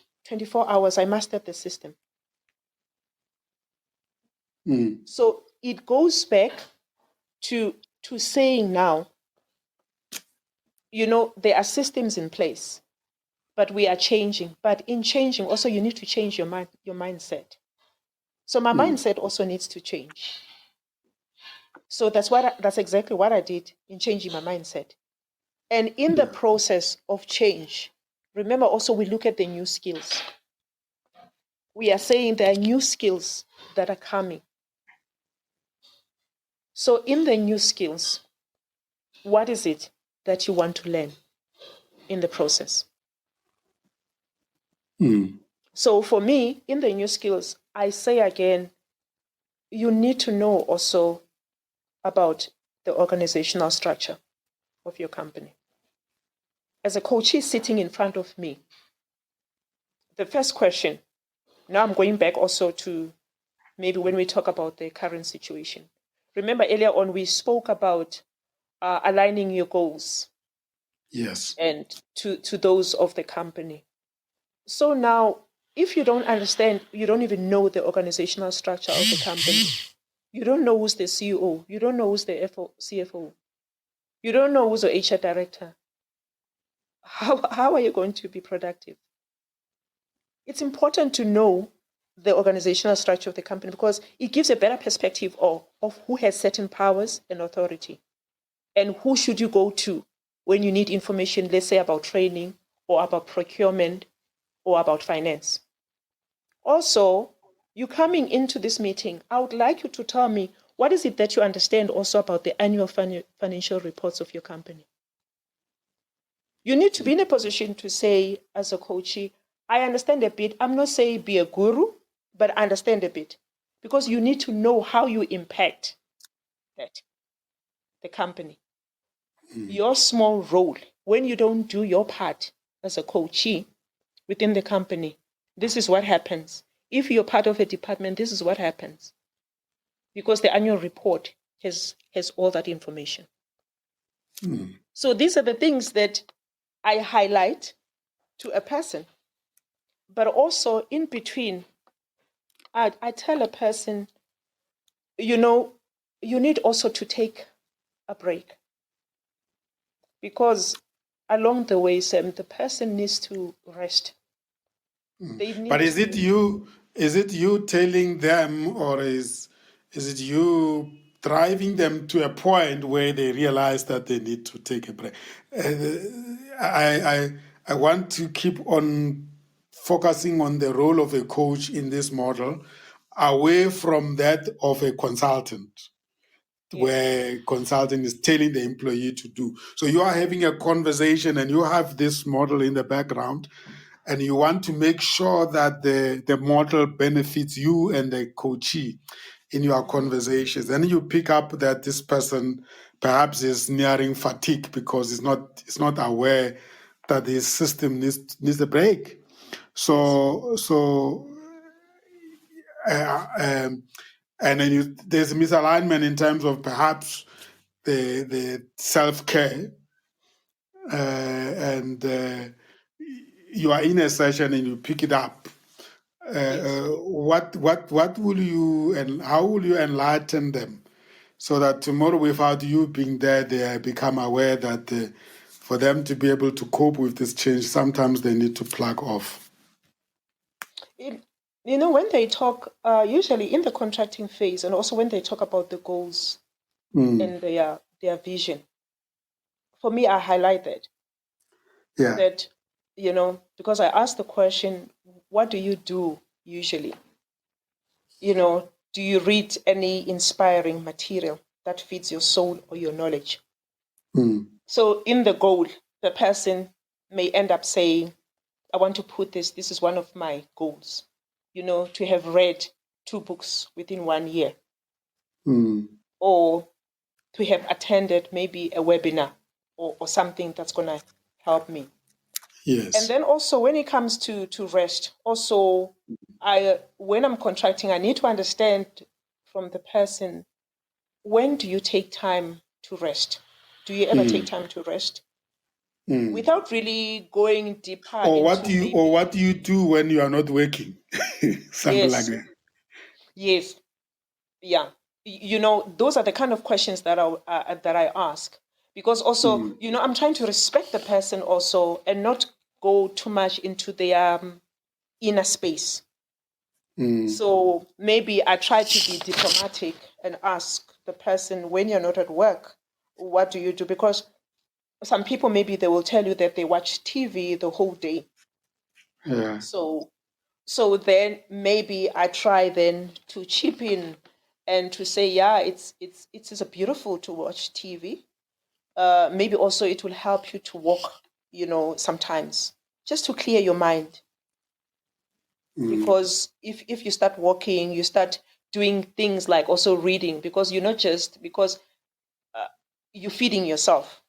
hours, I mastered the system. So it goes back to saying now, there are systems in place, but we are changing. But in changing, also you need to change your mindset. So my mindset also needs to change. So that's exactly what I did in changing my mindset. And in the process of change, remember also we look at the new skills. We are saying there are new skills that are coming. So in the new skills, what is it that you want to learn in the process? So for me, in the new skills, I say again, you need to know also about the organizational structure of your company. As a coachee sitting in front of me, the first question, now I'm going back also to maybe when we talk about the current situation. Remember earlier on we spoke about aligning your goals. Yes. And to those of the company. So now, if you don't understand, you don't even know the organizational structure of the company. You don't know who's the CEO. You don't know who's the CFO. You don't know who's the HR director. How are you going to be productive? It's important to know the organizational structure of the company because it gives a better perspective of who has certain powers and authority and who should you go to when you need information, let's say about training or about procurement or about finance. Also, you coming into this meeting, I would like you to tell me what is it that you understand also about the annual financial reports of your company. You need to be in a position to say, as a coachee, I understand a bit. I'm not saying be a guru, but I understand a bit. Because you need to know how you impact the company. Your small role, when you don't do your part as a coachee within the company, this is what happens. If you're part of a department, this is what happens. Because the annual report has all that information. So these are the things that I highlight to a person. But also in between, I tell a person, you need also to take a break. Because along the way, Sam, the person needs to rest. But is it you telling them, or is it you driving them to a point where they realize that they need to take a break? I want to keep on focusing on the role of a coach in this model, away from that of a consultant. Where consulting is telling the employee to do. So you are having a conversation and you have this model in the background and you want to make sure that the model benefits you and the coachee in your conversations. Then you pick up that this person perhaps is nearing fatigue because it's not aware that the system needs a break. And then there's misalignment in terms of perhaps the self-care, and you are in a session and you pick it up, Yes. what will you and how will you enlighten them so that tomorrow, without you being there, they become aware that for them to be able to cope with this change, sometimes they need to plug off. When they talk, usually in the contracting phase, and also when they talk about the goals and their vision, for me, I highlight that. Yeah. That, because I asked the question, what do you do usually? Do you read any inspiring material that feeds your soul or your knowledge? So in the goal, the person may end up saying, I want to put this is one of my goals, to have read 2 books within 1 year, or to have attended maybe a webinar or something that's going to help me. Yes. And then also when it comes to rest, also when I'm contracting, I need to understand from the person, when do you take time to rest? Do you ever take time to rest? Without really going deeper or into what do you do when you are not working? Something like that. Yes. Yeah. Those are the kind of questions that I ask, because also, I'm trying to respect the person also and not go too much into their inner space. So maybe I try to be diplomatic and ask the person, when you're not at work, what do you do? Because some people, maybe they will tell you that they watch TV the whole day. Yeah. So then maybe I try then to chip in and to say, yeah, it is beautiful to watch TV. Maybe also it will help you to walk, sometimes, just to clear your mind. Because if you start walking, you start doing things like also reading, because you're not just, because you're feeding yourself.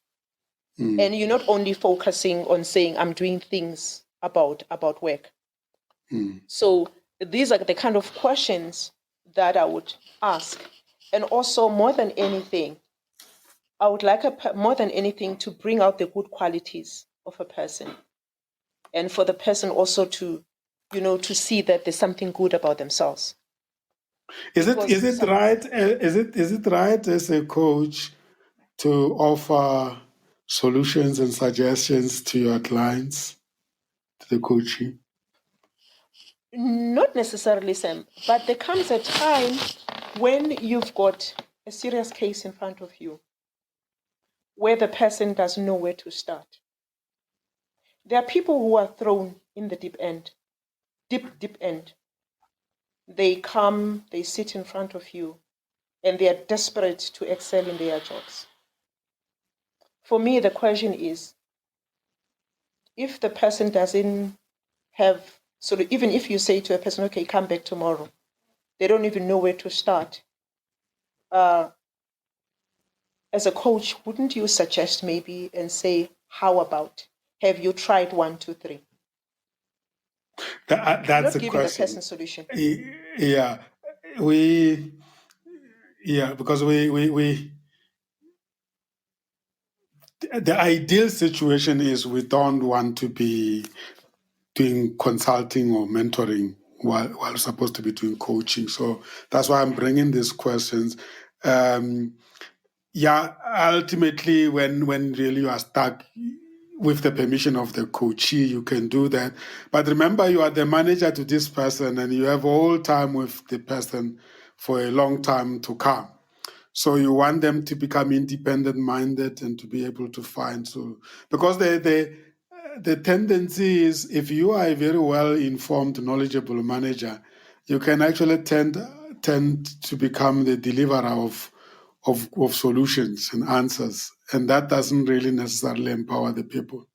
And you're not only focusing on saying, I'm doing things about work. So these are the kind of questions that I would ask. And also, more than anything, I would like more than anything to bring out the good qualities of a person, and for the person also to, to see that there's something good about themselves. Is it right? Is it right as a coach to offer solutions and suggestions to your clients, to the coaching? Not necessarily, Sam, but there comes a time when you've got a serious case in front of you where the person doesn't know where to start. There are people who are thrown in the deep end. They come, they sit in front of you, and they are desperate to excel in their jobs. For me, the question is, if the person doesn't have, so even if you say to a person, okay, come back tomorrow, they don't even know where to start. As a coach, wouldn't you suggest maybe and say, how about, have you tried 1, 2, 3? That's not a giving the question. person solution. Yeah, because the ideal situation is we don't want to be doing consulting or mentoring while we're supposed to be doing coaching. So that's why I'm bringing these questions. Ultimately, when really you are stuck, with the permission of the coachee, you can do that. But remember, you are the manager to this person, and you have all time with the person for a long time to come. So you want them to become independent-minded and to be able to find. So because the tendency is, if you are a very well-informed, knowledgeable manager, you can actually tend to become the deliverer of solutions and answers, and that doesn't really necessarily empower the people.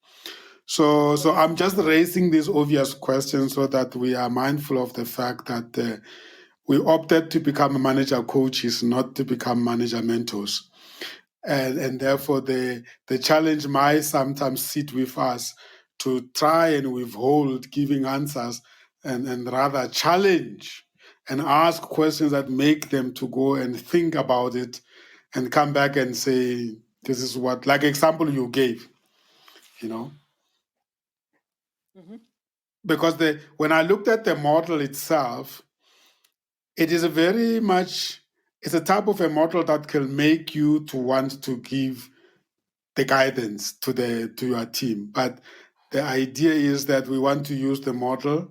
So I'm just raising these obvious questions so that we are mindful of the fact that we opted to become manager coaches, not to become manager mentors. And therefore, the challenge might sometimes sit with us to try and withhold giving answers and rather challenge and ask questions that make them to go and think about it and come back and say, this is what, like example you gave, Mm-hmm. because when I looked at the model itself, it is it's a type of a model that can make you to want to give the guidance to your team. But the idea is that we want to use the model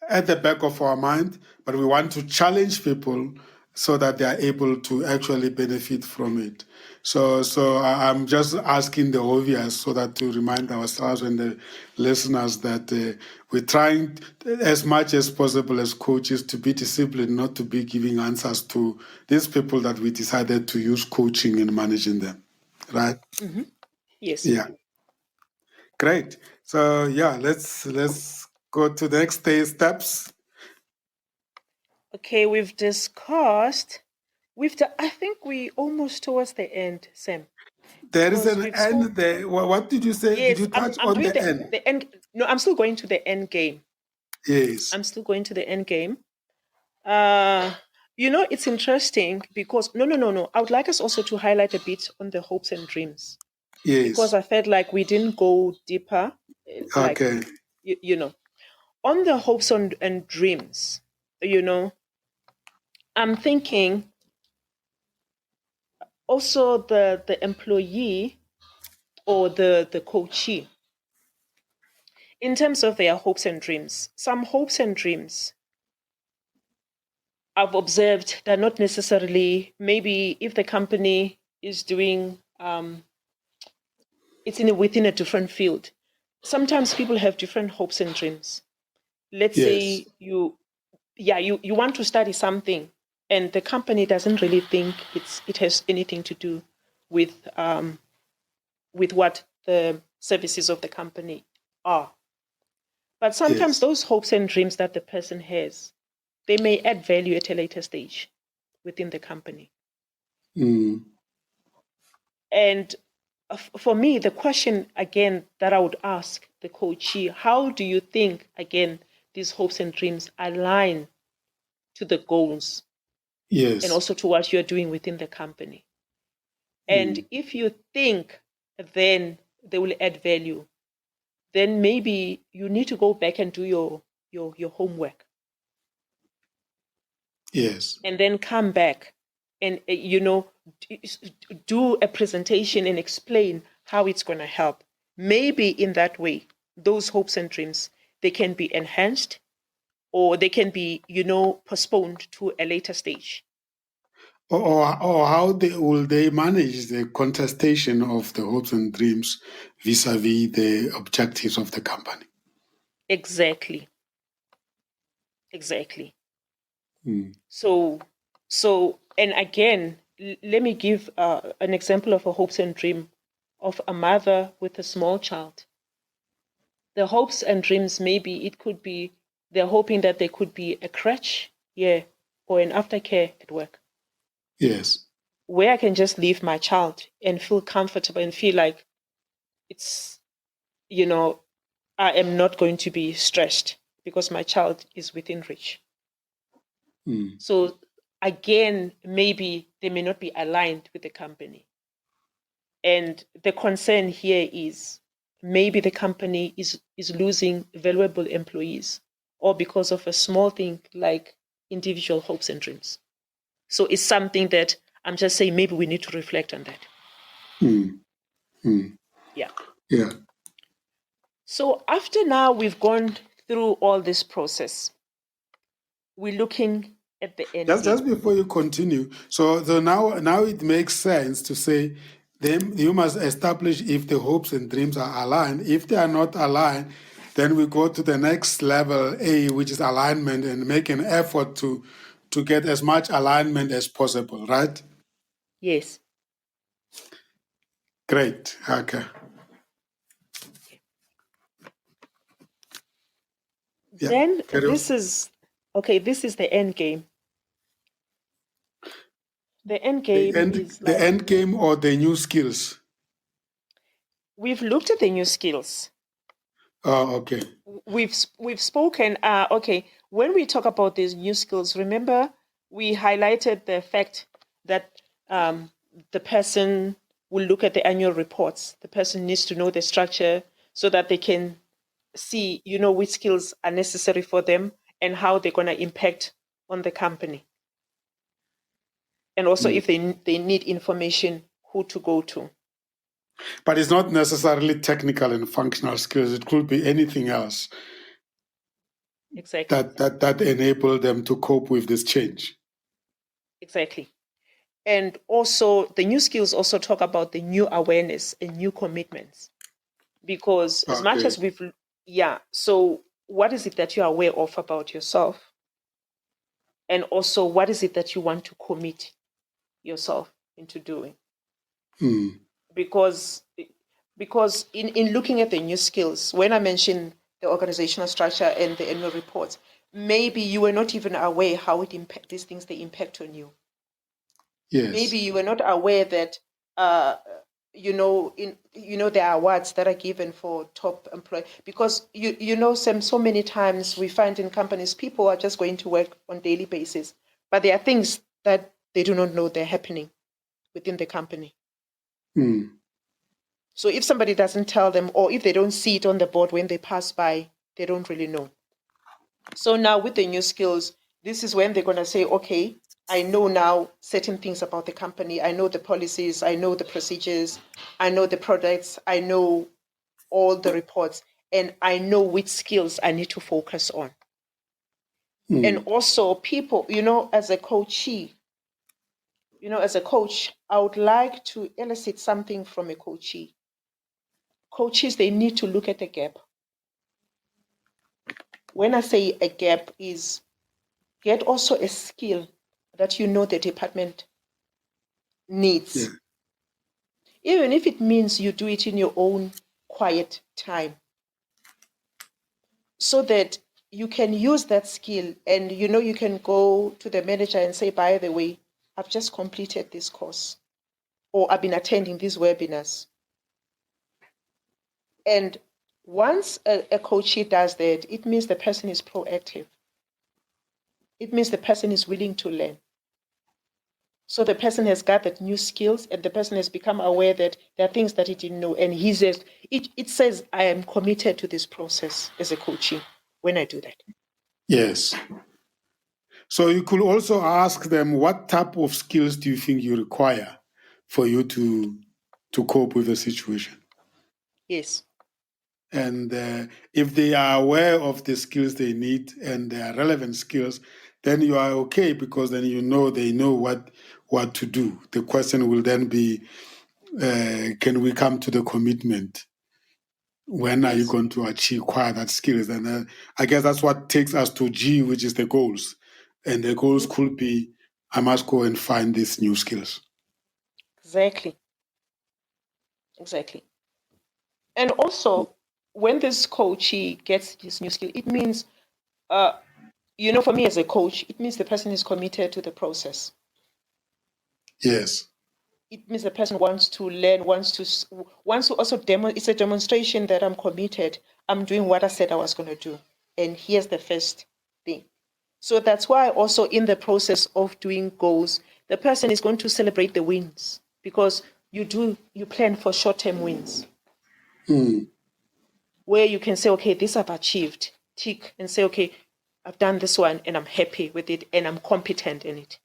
at the back of our mind, but we want to challenge people so that they are able to actually benefit from it. So I'm just asking the obvious so that to remind ourselves and the listeners that we're trying as much as possible as coaches to be disciplined, not to be giving answers to these people that we decided to use coaching in managing them, right? Mm-hmm. Yes. Yeah. Great. So yeah, let's go to the next steps. Okay, we've discussed. I think we almost towards the end, Sam. There is an end there. What did you say? Yes, Did you touch I'm on doing the end? the end. No, I'm still going to the end game. Yes. I'm still going to the end game. It's interesting because no. I would like us also to highlight a bit on the hopes and dreams. Yes. Because I felt like we didn't go deeper. Like, okay. On the hopes and dreams, I'm thinking also the employee or the coachee, in terms of their hopes and dreams. Some hopes and dreams I've observed that not necessarily, maybe if the company is doing, it's within a different field. Sometimes people have different hopes and dreams. Let's say you want to study something and the company doesn't really think it has anything to do with what the services of the company are. But sometimes those hopes and dreams that the person has, they may add value at a later stage within the company. Mm. And for me, the question again that I would ask the coachee, how do you think, again, these hopes and dreams align to the goals? Yes. And also to what you're doing within the company. And if you think then they will add value, then maybe you need to go back and do your homework. Yes. And then come back and, do a presentation and explain how it's going to help. Maybe in that way, those hopes and dreams, they can be enhanced or they can be, postponed to a later stage. Or how will they manage the contestation of the hopes and dreams vis-a-vis the objectives of the company? Exactly. So, and again, let me give an example of a hopes and dream of a mother with a small child. The hopes and dreams, maybe it could be they're hoping that there could be a crèche, or an aftercare at work. Yes. Where I can just leave my child and feel comfortable and feel like it's, I am not going to be stressed because my child is within reach. So again, maybe they may not be aligned with the company. And the concern here is maybe the company is losing valuable employees, or because of a small thing like individual hopes and dreams. So it's something that I'm just saying maybe we need to reflect on that. Yeah. So after now we've gone through all this process, we're looking at the end. Just before you continue, so now it makes sense to say you must establish if the hopes and dreams are aligned. If they are not aligned, then we go to the next level A, which is alignment, and make an effort to get as much alignment as possible, right? Yes. Great. Okay. Yeah. Then this is the end game. The end game is the end game or the new skills. We've looked at the new skills. Oh, okay. We've spoken. Okay, when we talk about these new skills, remember we highlighted the fact that the person will look at the annual reports. The person needs to know the structure so that they can see, which skills are necessary for them and how they're going to impact on the company. And also if they need information, who to go to. But it's not necessarily technical and functional skills. It could be anything else. Exactly. That enable them to cope with this change. Exactly. And also the new skills also talk about the new awareness and new commitments. Because as much as so what is it that you are aware of about yourself? And also what is it that you want to commit yourself into doing? Because in looking at the new skills, when I mentioned the organizational structure and the annual reports, maybe you were not even aware how these things they impact on you. Yes. Maybe you were not aware that there are awards that are given for top employee, because Sam, so many times we find in companies people are just going to work on daily basis, but there are things that they do not know they're happening within the company. So if somebody doesn't tell them, or if they don't see it on the board when they pass by, they don't really know. So now with the new skills, this is when they're going to say, okay, I know now certain things about the company. I know the policies, I know the procedures, I know the products, I know all the reports, and I know which skills I need to focus on. And also people, as a coachee, as a coach, I would like to elicit something from a coachee. Coaches, they need to look at the gap. When I say a gap is get also a skill that the department needs. Yeah. Even if it means you do it in your own quiet time, so that you can use that skill and you can go to the manager and say, by the way, I've just completed this course, or I've been attending these webinars. And once a coachee does that, it means the person is proactive. It means the person is willing to learn. So the person has gathered new skills, and the person has become aware that there are things that he didn't know. And he says, it says, I am committed to this process as a coachee when I do that. Yes. So you could also ask them, what type of skills do you think you require for you to cope with the situation? Yes. And if they are aware of the skills they need and they are relevant skills, then you are okay, because then they know what to do. The question will then be, can we come to the commitment? When are you going to acquire that skills? And I guess that's what takes us to G, which is the goals. And the goals could be, I must go and find these new skills. Exactly. And also, when this coachee gets this new skill, it means, for me as a coach, it means the person is committed to the process. Yes. It means the person wants to learn, wants to also it's a demonstration that I'm committed. I'm doing what I said I was going to do. And here's the first thing. So that's why also in the process of doing goals, the person is going to celebrate the wins, because you plan for short-term wins. Where you can say, okay, this I've achieved, tick, and say, okay, I've done this one and I'm happy with it and I'm competent in it.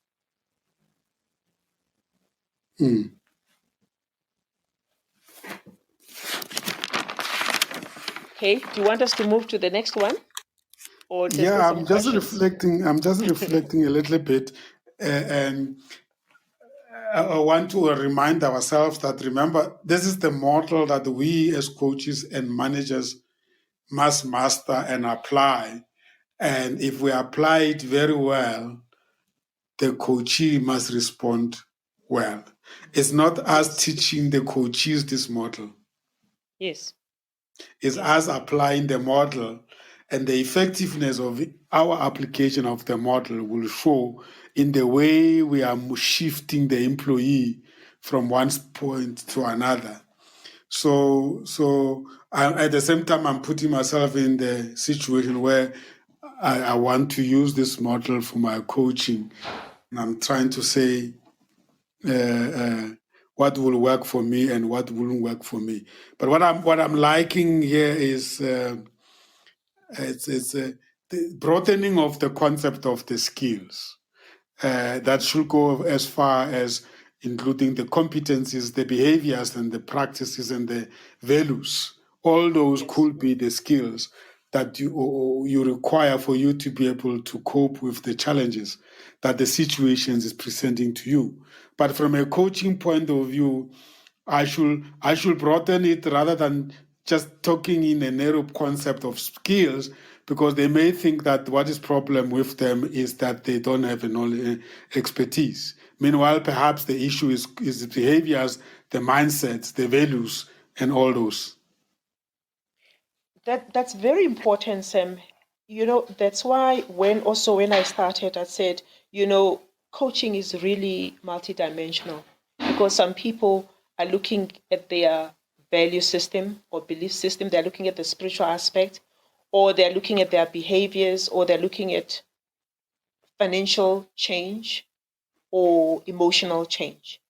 Okay, do you want us to move to the next one? Or I'm just reflecting a little bit, and I want to remind ourselves that, remember, this is the model that we as coaches and managers must master and apply. And if we apply it very well, the coachee must respond well. It's not us teaching the coachees this model. Yes. It's us applying the model, and the effectiveness of our application of the model will show in the way we are shifting the employee from one point to another. So at the same time, I'm putting myself in the situation where I want to use this model for my coaching, and I'm trying to say what will work for me and what wouldn't work for me. But what I'm liking here is It's the broadening of the concept of the skills. That should go as far as including the competencies, the behaviors, and the practices and the values. All those could be the skills that you require for you to be able to cope with the challenges that the situations is presenting to you. But from a coaching point of view, I should broaden it rather than just talking in a narrow concept of skills, because they may think that what is problem with them is that they don't have a knowledge, expertise. Meanwhile, perhaps the issue is the behaviors, the mindsets, the values, and all those. That's very important, Sam. That's why when I started, I said, coaching is really multidimensional, because some people are looking at their value system or belief system, they're looking at the spiritual aspect, or they're looking at their behaviors, or they're looking at financial change or emotional change.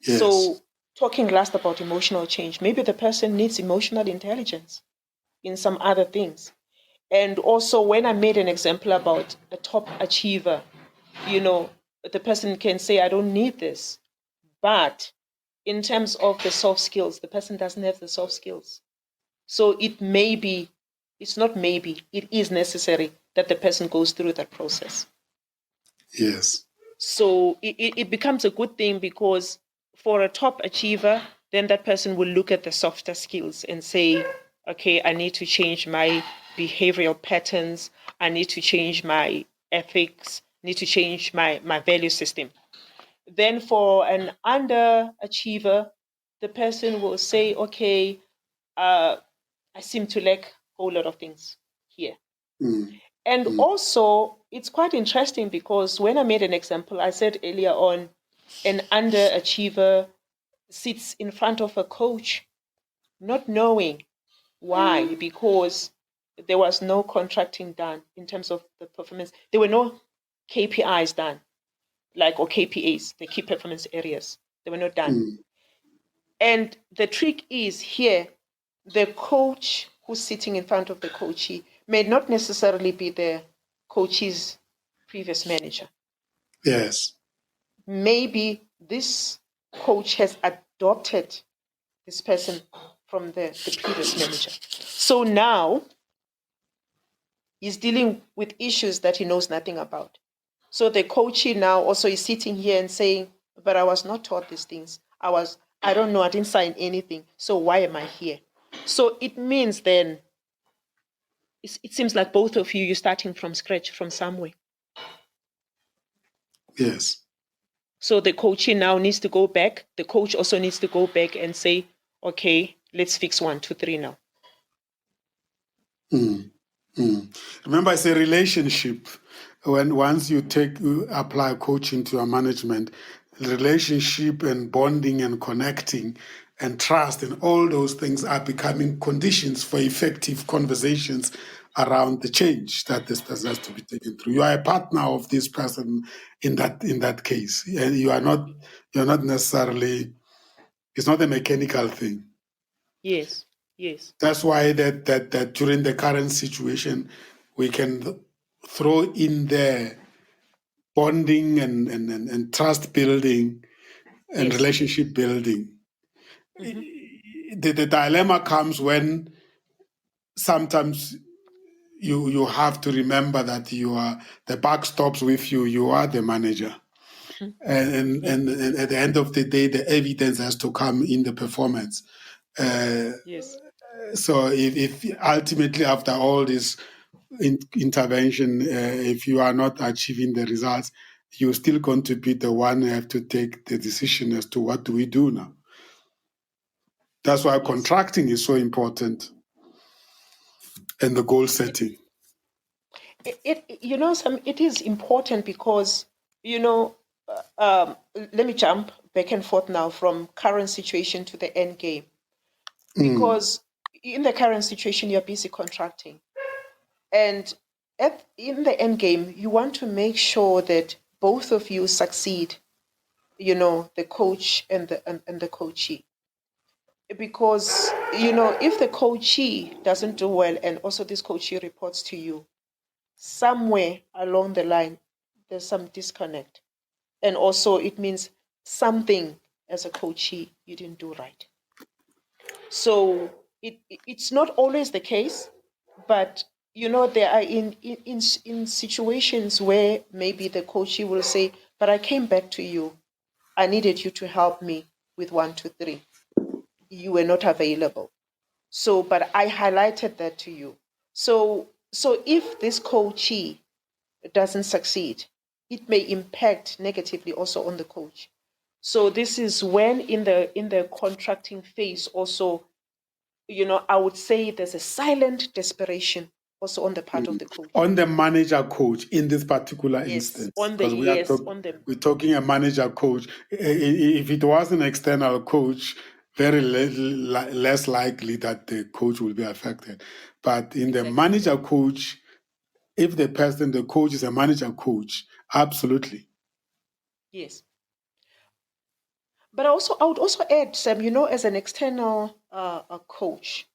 Yes. So talking last about emotional change, maybe the person needs emotional intelligence in some other things. And also when I made an example about a top achiever, the person can say, I don't need this. But in terms of the soft skills, the person doesn't have the soft skills. So it is necessary that the person goes through that process. Yes. So it becomes a good thing, because for a top achiever, then that person will look at the softer skills and say, okay, I need to change my behavioral patterns. I need to change my ethics, need to change my value system. Then for an underachiever, the person will say, okay, I seem to lack a whole lot of things here. And also, it's quite interesting, because when I made an example, I said earlier on, an underachiever sits in front of a coach not knowing why, because there was no contracting done in terms of the performance. There were no KPIs done, or KPAs, the key performance areas. They were not done. And the trick is here, the coach who's sitting in front of the coachee may not necessarily be the coach's previous manager. Yes. Maybe this coach has adopted this person from the previous manager. So now he's dealing with issues that he knows nothing about. So the coachee now also is sitting here and saying, but I was not taught these things. I don't know, I didn't sign anything. So why am I here? So it means then, it seems like both of you're starting from scratch, from somewhere. Yes. So the coachee now needs to go back. The coach also needs to go back and say, okay, let's fix 1, 2, 3 now. Remember, it's a relationship. Once you apply coaching to your management, relationship and bonding and connecting and trust and all those things are becoming conditions for effective conversations around the change that this person has to be taken through. You are a partner of this person in that case, and you're not necessarily. It's not a mechanical thing. Yes. That's why that during the current situation, we can throw in there bonding and trust building and relationship building. The dilemma comes when sometimes you have to remember that the buck stops with you. You are the manager. And at the end of the day, the evidence has to come in the performance. Yes. So if ultimately after all this intervention, if you are not achieving the results, you're still going to be the one who have to take the decision as to what do we do now. That's why contracting is so important, and the goal setting. It is important because, let me jump back and forth now from current situation to the end game. Because in the current situation, you're busy contracting. And in the end game, you want to make sure that both of you succeed, the coach and the coachee. because, if the coachee doesn't do well and also this coachee reports to you, somewhere along the line, there's some disconnect. And also it means something as a coachee you didn't do right. So it's not always the case, but there are in situations where maybe the coachee will say, but I came back to you. I needed you to help me with 1, 2, 3. You were not available. So, but I highlighted that to you. So if this coachee doesn't succeed, it may impact negatively also on the coach. So this is when in the contracting phase also, I would say there's a silent desperation also on the part of the coach. On the manager coach in this particular Yes, instance, on the because on the we're talking a manager coach. If it was an external coach, very less likely that the coach will be affected. But in the manager coach, if the coach is a manager coach, absolutely. Yes. But I would also add, Sam, as an external coach,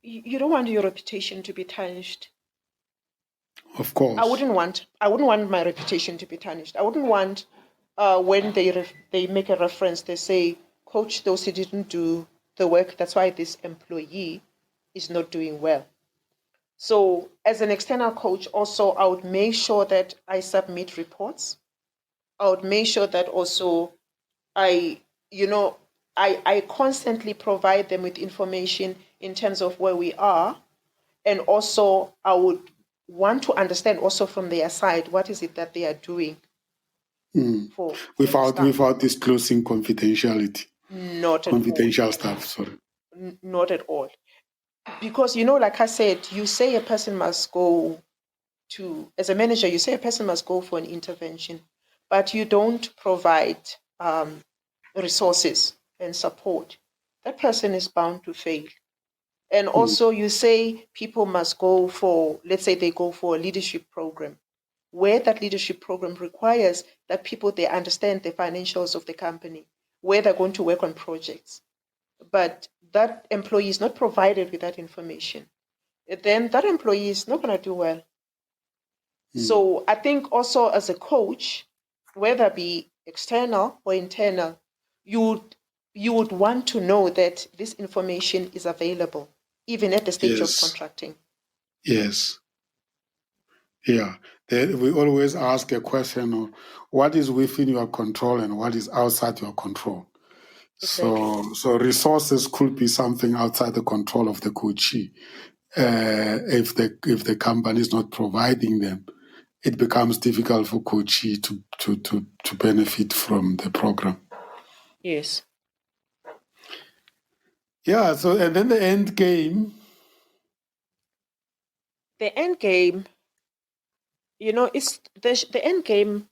you don't want your reputation to be tarnished. Of course. I wouldn't want my reputation to be tarnished. I wouldn't want when they make a reference, they say, Coach Tosi didn't do the work. That's why this employee is not doing well. So as an external coach, also, I would make sure that I submit reports. I would make sure that also I constantly provide them with information in terms of where we are. And also I would want to understand also from their side, what is it that they are doing without disclosing confidentiality. Not confidential stuff, sorry. Not at all. Because, like I said, you say a person must go as a manager, you say a person must go for an intervention, but you don't provide resources and support. That person is bound to fail. And also you say people must go for, let's say they go for a leadership program, where that leadership program requires that people, they understand the financials of the company, where they're going to work on projects. But that employee is not provided with that information, then that employee is not going to do well. So I think also as a coach, whether it be external or internal, you would want to know that this information is available, even at the stage of contracting. Yes. Yeah. We always ask a question of what is within your control and what is outside your control. Exactly. So resources could be something outside the control of the coachee. If the company is not providing them, it becomes difficult for coachee to benefit from the program. Yes. Yeah. So and then the end game. The end game, it's the end game.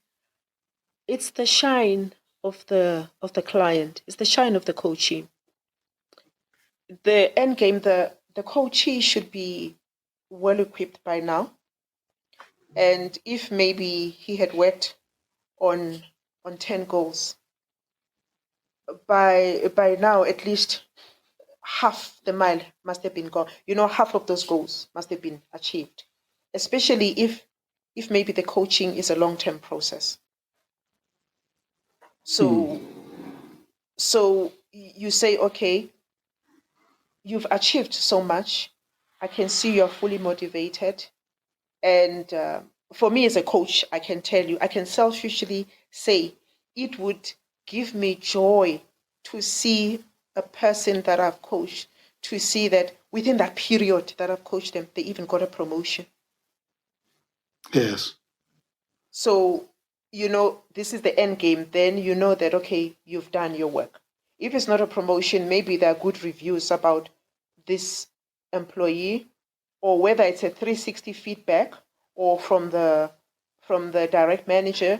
It's the shine of the client. It's the shine of the coachee. The end game, the coachee should be well equipped by now. And if maybe he had worked on 10 goals, by now at least half the mile must have been gone. Half of those goals must have been achieved, especially if maybe the coaching is a long-term process. So you say, okay, you've achieved so much. I can see you're fully motivated. And for me as a coach, I can tell you, I can selfishly say it would give me joy to see a person that I've coached, to see that within that period that I've coached them, they even got a promotion. Yes. So, this is the end game. Then you know that, okay, you've done your work. If it's not a promotion, maybe there are good reviews about this employee, or whether it's a 360 feedback or from the direct manager,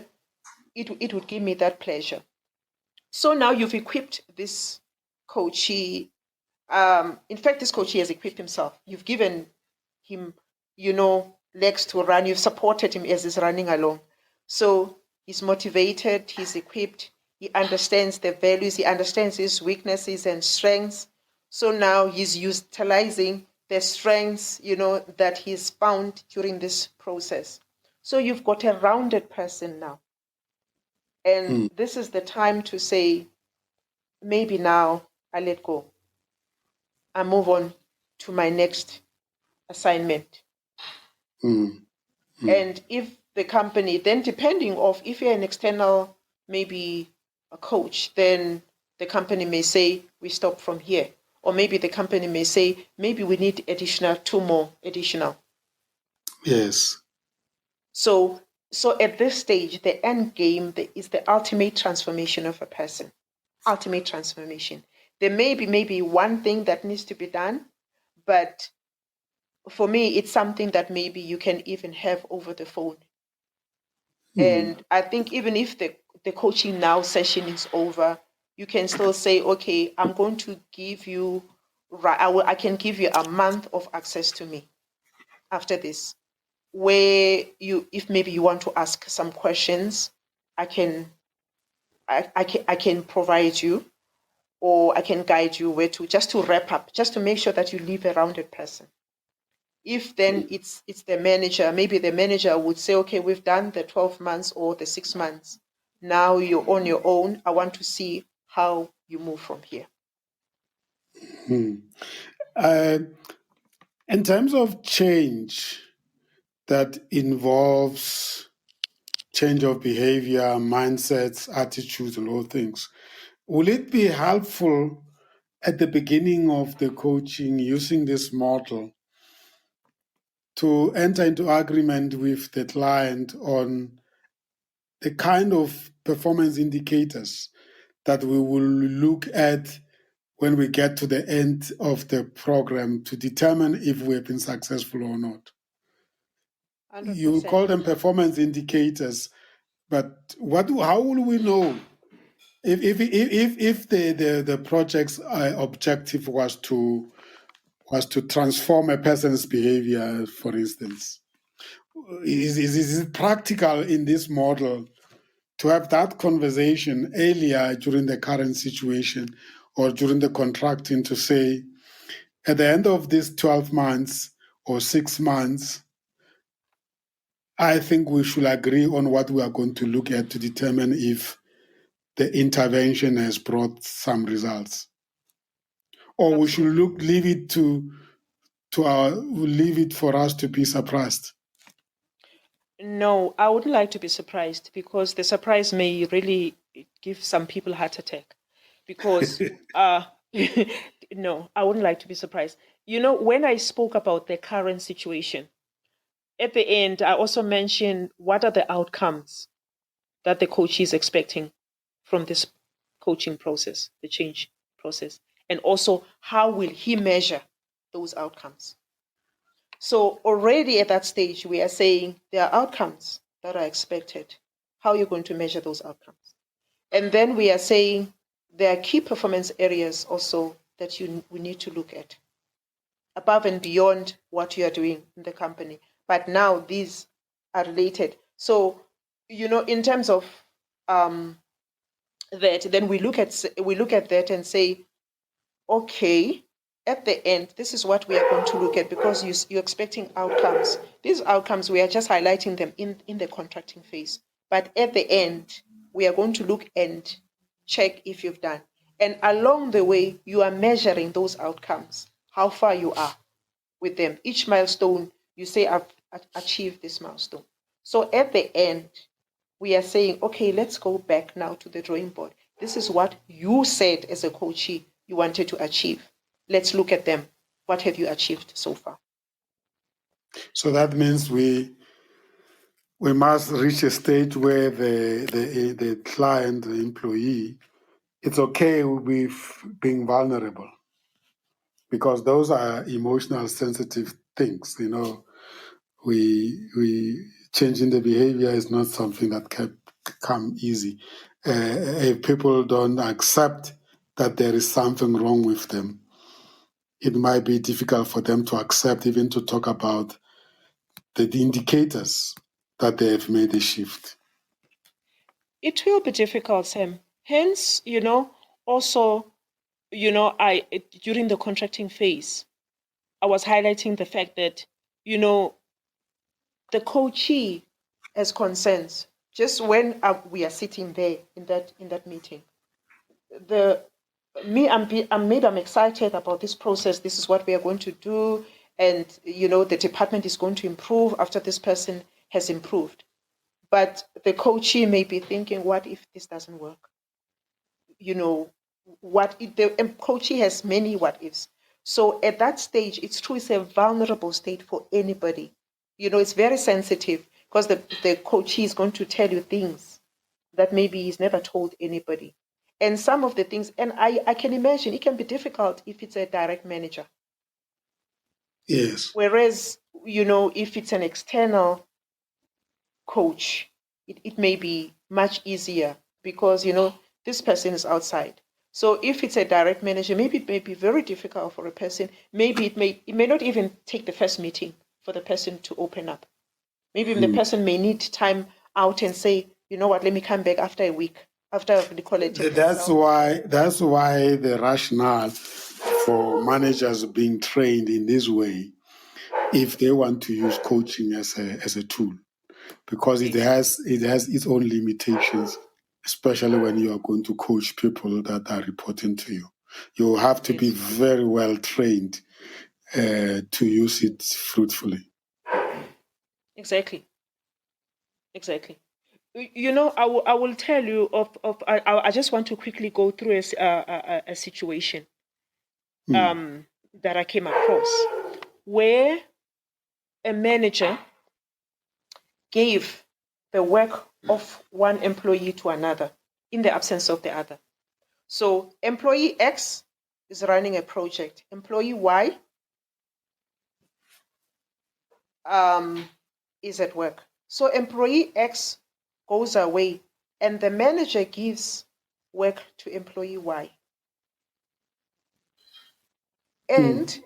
it would give me that pleasure. So now you've equipped this coachee. In fact, this coachee has equipped himself. You've given him, legs to run. You've supported him as he's running along. So he's motivated, he's equipped, He understands the values. He understands his weaknesses and strengths. So now he's utilizing the strengths, that he's found during this process. So you've got a rounded person now. And this is the time to say, maybe now I let go. I move on to my next assignment. And if the company, then depending of if you're an external, maybe a coach, then the company may say, we stop from here. Or maybe the company may say, maybe we need two more additional. Yes. So at this stage, the end game is the ultimate transformation of a person. Ultimate transformation. There may be maybe one thing that needs to be done, but for me, it's something that maybe you can even have over the phone. And I think even if the coaching now session is over, you can still say, okay, I'm going to give you, I can give you a month of access to me after this, where if maybe you want to ask some questions, I can provide you, or I can guide you where to, just to wrap up, just to make sure that you leave a rounded person. If then it's the manager, maybe the manager would say, okay, we've done the 12 months or the 6 months. Now you're on your own. I want to see how you move from here. In terms of change that involves change of behavior, mindsets, attitudes, and all things, will it be helpful at the beginning of the coaching using this model to enter into agreement with the client on the kind of performance indicators that we will look at when we get to the end of the program to determine if we have been successful or not? 100%. You call them performance indicators, but how will we know if the project's objective was to transform a person's behavior, for instance? Is it practical in this model to have that conversation earlier during the current situation or during the contracting to say, at the end of this 12 months or 6 months, I think we should agree on what we are going to look at to determine if the intervention has brought some results? Or we should leave it for us to be surprised? No, I wouldn't like to be surprised, because the surprise may really give some people a heart attack. Because no, I wouldn't like to be surprised. When I spoke about the current situation, at the end, I also mentioned what are the outcomes that the coach is expecting from this coaching process, the change process, and also how will he measure those outcomes. So already at that stage, we are saying there are outcomes that are expected. How are you going to measure those outcomes? And then we are saying there are key performance areas also that we need to look at, above and beyond what you are doing in the company. But now these are related. So, in terms of that, then we look at that and say, okay, at the end, this is what we are going to look at, because you're expecting outcomes. These outcomes, we are just highlighting them in the contracting phase. But at the end, we are going to look and check if you've done. And along the way, you are measuring those outcomes, how far you are with them. Each milestone, you say, I've achieved this milestone. So at the end, we are saying, okay, let's go back now to the drawing board. This is what you said as a coachee you wanted to achieve. Let's look at them. What have you achieved so far? So that means we must reach a stage where the client, the employee, it's okay with being vulnerable, because those are emotional, sensitive things. We changing the behavior is not something that can come easy. If people don't accept that there is something wrong with them, it might be difficult for them to accept, even to talk about the indicators that they have made a shift. It will be difficult, Sam, Hence, also, during the contracting phase, I was highlighting the fact that, the coachee has concerns. Just when we are sitting there in that meeting, I'm excited about this process. This is what we are going to do, and the department is going to improve after this person has improved. But the coachee may be thinking, what if this doesn't work? What if the coachee has many what ifs? So at that stage, it's true, it's a vulnerable state for anybody. It's very sensitive because the coachee is going to tell you things that maybe he's never told anybody. And some of the things, and I can imagine it can be difficult if it's a direct manager. Yes. Whereas, if it's an external coach, it may be much easier because, this person is outside. So if it's a direct manager, maybe it may be very difficult for a person. Maybe it may not even take the first meeting for the person to open up. Maybe the person may need time out and say, you know what, let me come back after a week, after the collective. That's why the rationale for managers being trained in this way, if they want to use coaching as a tool, because it has its own limitations, especially when you are going to coach people that are reporting to you. You have to be very well trained to use it fruitfully. Exactly. I will tell you I just want to quickly go through a situation that I came across where a manager gave the work of one employee to another in the absence of the other. So employee X is running a project. Employee Y is at work. So employee X goes away and the manager gives work to employee Y. And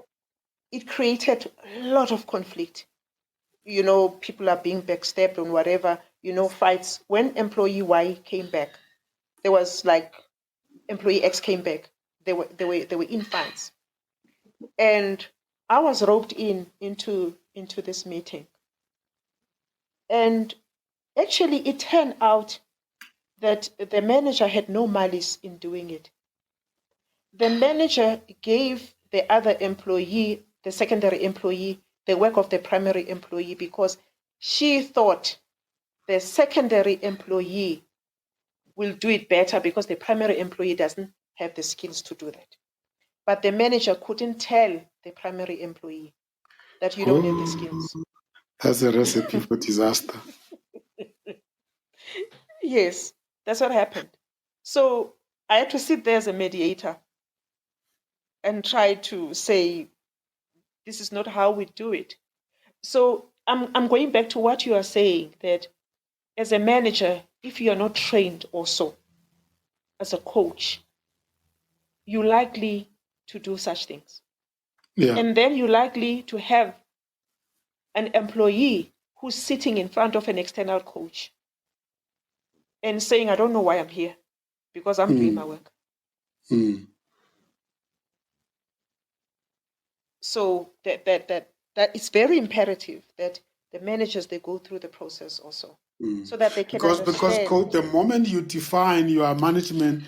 it created a lot of conflict. People are being backstabbed and whatever, fights. When employee Y came back, there was like employee X came back. They were in fights. And I was roped into this meeting. And actually it turned out that the manager had no malice in doing it. The manager gave the other employee, the secondary employee, the work of the primary employee because she thought the secondary employee will do it better because the primary employee doesn't have the skills to do that. But the manager couldn't tell the primary employee that you don't have the skills. That's a recipe for disaster. Yes, that's what happened. So I had to sit there as a mediator and try to say, this is not how we do it. So I'm going back to what you are saying, that as a manager, if you are not trained also as a coach, you're likely to do such things. Yeah. And then you're likely to have an employee who's sitting in front of an external coach and saying, I don't know why I'm here because I'm doing my work. So that it's very imperative that the managers, they go through the process also so that they can understand. Because the moment you define your management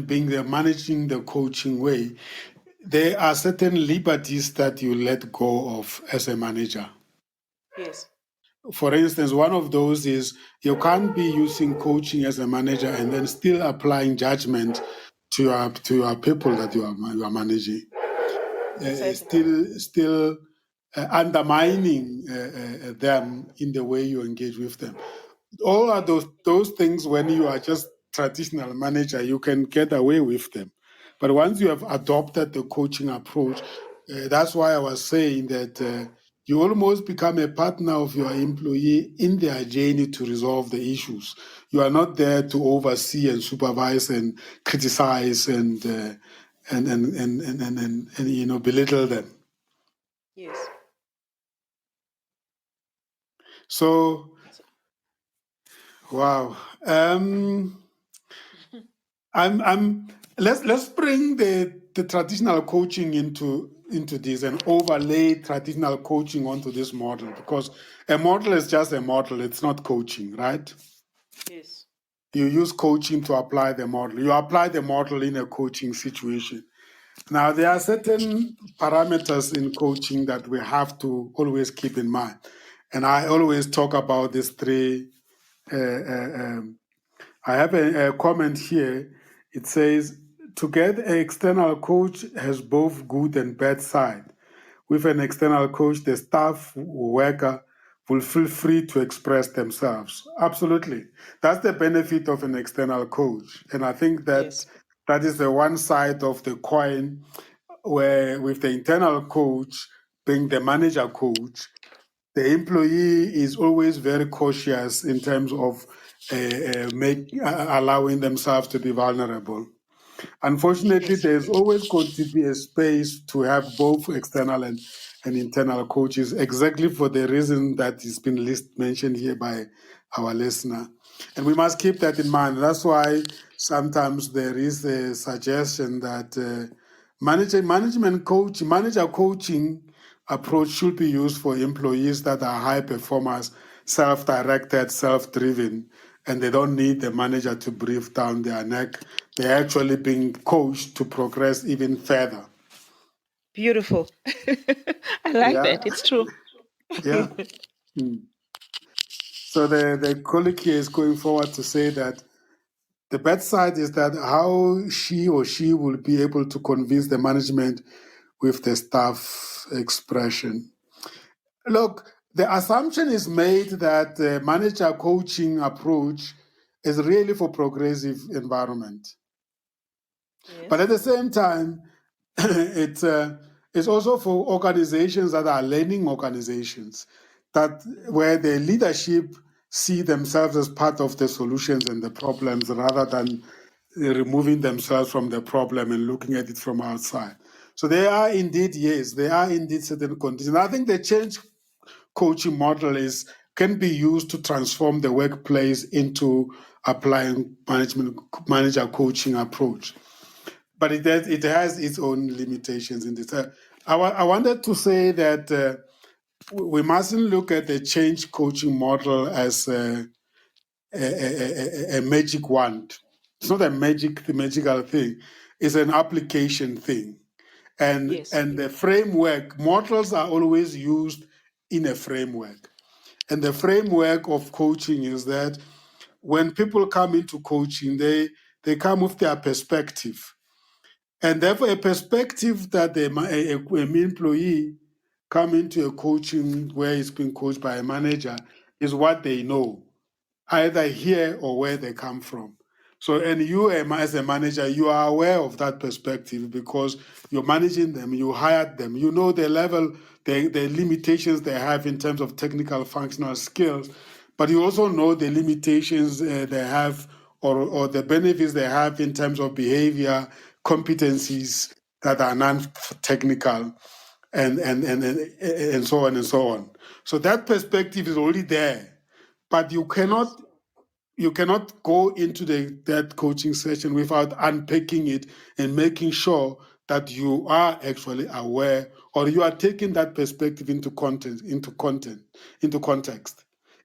being the managing the coaching way, there are certain liberties that you let go of as a manager. Yes. For instance, one of those is you can't be using coaching as a manager and then still applying judgment to your people that you are managing. Exactly. Still undermining them in the way you engage with them. All are those things. When you are just traditional manager, you can get away with them. But once you have adopted the coaching approach, that's why I was saying that you almost become a partner of your employee in their journey to resolve the issues. You are not there to oversee and supervise and criticize and belittle them. Yes. So, wow. Let's bring the traditional coaching into this and overlay traditional coaching onto this model, because a model is just a model. It's not coaching, right? Yes. You use coaching to apply the model. You apply the model in a coaching situation. Now, there are certain parameters in coaching that we have to always keep in mind. And I always talk about these three. I have a comment here. It says, to get an external coach has both good and bad side. With an external coach, the staff worker will feel free to express themselves. Absolutely. That's the benefit of an external coach. And I think that that is the one side of the coin, where with the internal coach being the manager coach, the employee is always very cautious in terms of allowing themselves to be vulnerable. Unfortunately, there's always going to be a space to have both external and internal coaches, exactly for the reason that has been mentioned here by our listener. And we must keep that in mind. That's why sometimes there is a suggestion that manager coaching approach should be used for employees that are high performers, self-directed, self-driven, and they don't need the manager to breathe down their neck. They're actually being coached to progress even further. Beautiful. I like that. It's true. Yeah. So the colleague here is going forward to say that the bad side is that how she or she will be able to convince the management with the staff expression. Look, the assumption is made that the manager coaching approach is really for progressive environment. Yes. But at the same time, it's also for organizations that are learning organizations, that where the leadership see themselves as part of the solutions and the problems rather than removing themselves from the problem and looking at it from outside. So there are indeed certain conditions. I think the change coaching model can be used to transform the workplace into applying manager coaching approach. But it has its own limitations in this. I wanted to say that we mustn't look at the change coaching model as a magic wand. It's not a magical thing. It's an application thing. And the framework, models are always used in a framework. And the framework of coaching is that when people come into coaching, they come with their perspective. And therefore, a perspective that an employee come into a coaching where he's being coached by a manager is what they know, either here or where they come from. So, and you as a manager, you are aware of that perspective because you're managing them, you hired them, you know the level, the limitations they have in terms of technical functional skills, but you also know the limitations they have or the benefits they have in terms of behavior, competencies that are non-technical, and so on and so on. So that perspective is already there, but you cannot go into that coaching session without unpacking it and making sure that you are actually aware, or you are taking that perspective into context.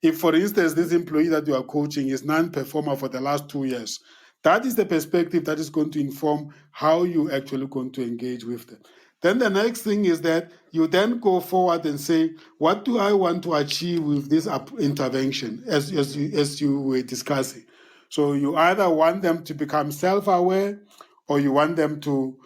If, for instance, this employee that you are coaching is non-performer for the last 2 years, that is the perspective that is going to inform how you actually going to engage with them. Then the next thing is that you then go forward and say, what do I want to achieve with this intervention, as you were discussing? So you either want them to become self-aware, or you want them to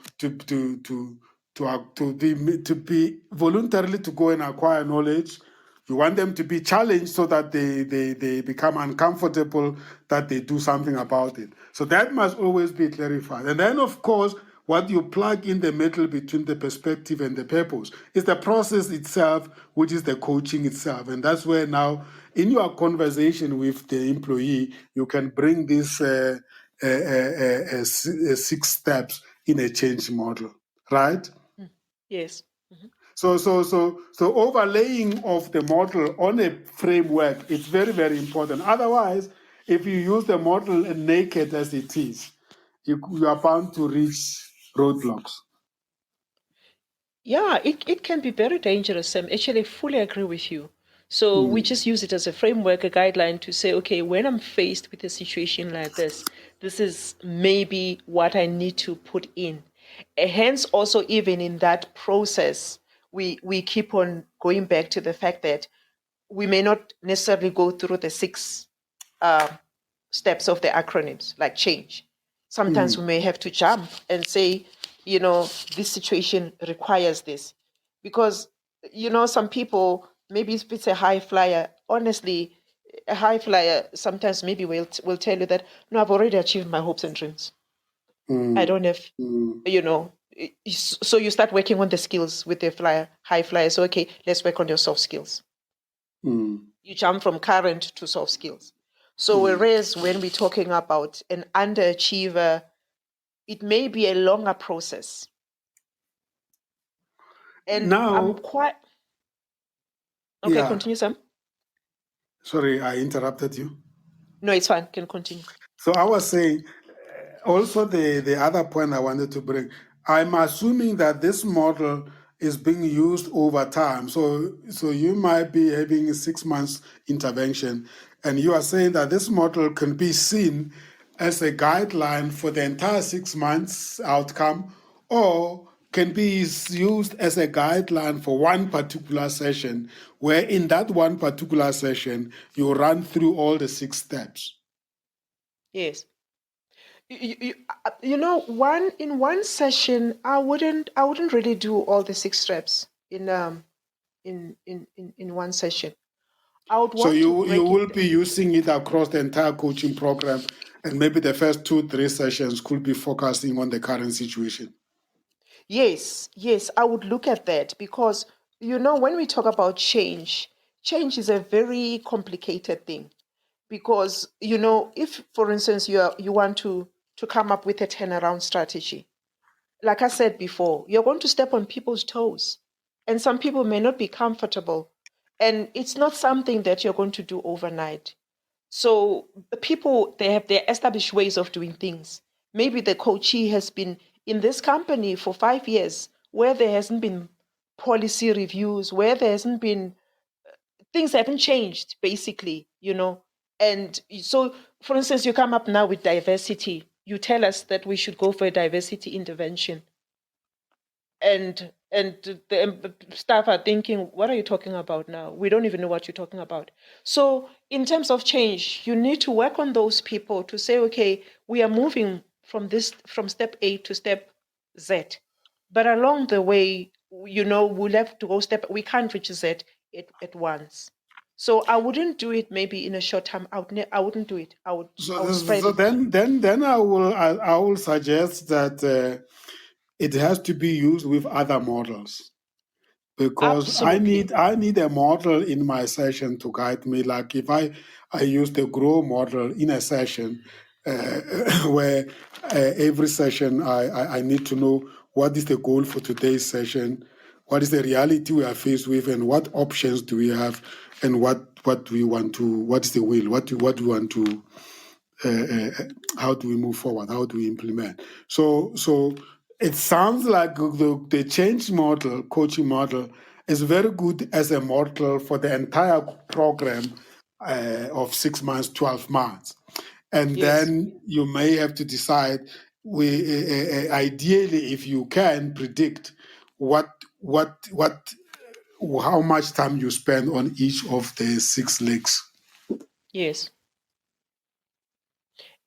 be voluntarily to go and acquire knowledge. You want them to be challenged so that they become uncomfortable, that they do something about it. So that must always be clarified. And then, of course, what you plug in the middle between the perspective and the purpose is the process itself, which is the coaching itself. And that's where now, in your conversation with the employee, you can bring these 6 steps in a change model, right? Yes. So overlaying of the model on a framework is very, very important. Otherwise, if you use the model naked as it is, you are bound to reach roadblocks. Yeah, it can be very dangerous, Sam. Actually, I fully agree with you. So we just use it as a framework, a guideline to say, okay, when I'm faced with a situation like this is maybe what I need to put in. Hence, also, even in that process, we keep on going back to the fact that we may not necessarily go through the 6 uh, steps of the acronyms, like change. Sometimes we may have to jump and say, this situation requires this. Because, some people, maybe if it's a high flyer, honestly, a high flyer sometimes maybe will tell you that, no, I've already achieved my hopes and dreams. I don't have, so you start working on the skills with the high flyer. So, okay, let's work on your soft skills. You jump from current to soft skills. So whereas when we're talking about an underachiever, it may be a longer process. And Now, I'm quite... Okay, yeah. continue, Sam. Sorry, I interrupted you. No, it's fine. Can continue. So I was saying, also the other point I wanted to bring, I'm assuming that this model is being used over time. So you might be having a 6 months intervention, and you are saying that this model can be seen as a guideline for the entire 6 months outcome, or can be used as a guideline for one particular session, where in that one particular session, you run through all the 6 steps. Yes. In one session, I wouldn't really do all the 6 steps in one session. I would So want to you break will it. be using it across the entire coaching program, and maybe the first 2-3 sessions could be focusing on the current situation. Yes, I would look at that because, when we talk about change is a very complicated thing. Because, if, for instance, you want to come up with a turnaround strategy, like I said before, you're going to step on people's toes, and some people may not be comfortable, and it's not something that you're going to do overnight. So people, they have their established ways of doing things. Maybe the coachee has been in this company for 5 years, where there hasn't been policy reviews, where there hasn't been, things haven't changed, basically. And so, for instance, you come up now with diversity. You tell us that we should go for a diversity intervention, and the staff are thinking, what are you talking about now? We don't even know what you're talking about. So in terms of change, you need to work on those people to say, okay, we are moving from step A to step Z, but along the way, we'll have to go we can't reach Z at once. So I wouldn't do it maybe in a short time. I wouldn't do it. I would spread it. Then I will suggest that it has to be used with other models, because Absolutely. I need a model in my session to guide me. Like if I use the grow model in a session, where every session I need to know what is the goal for today's session, what is the reality we are faced with, and what options do we have, and what do we want to, what is the will, what do we want to, how do we move forward, how do we implement. So it sounds like the change model, coaching model, is very good as a model for the entire program of 6 months, 12 months. And Yes. then you may have to decide, ideally, if you can predict how much time you spend on each of the 6 legs. Yes.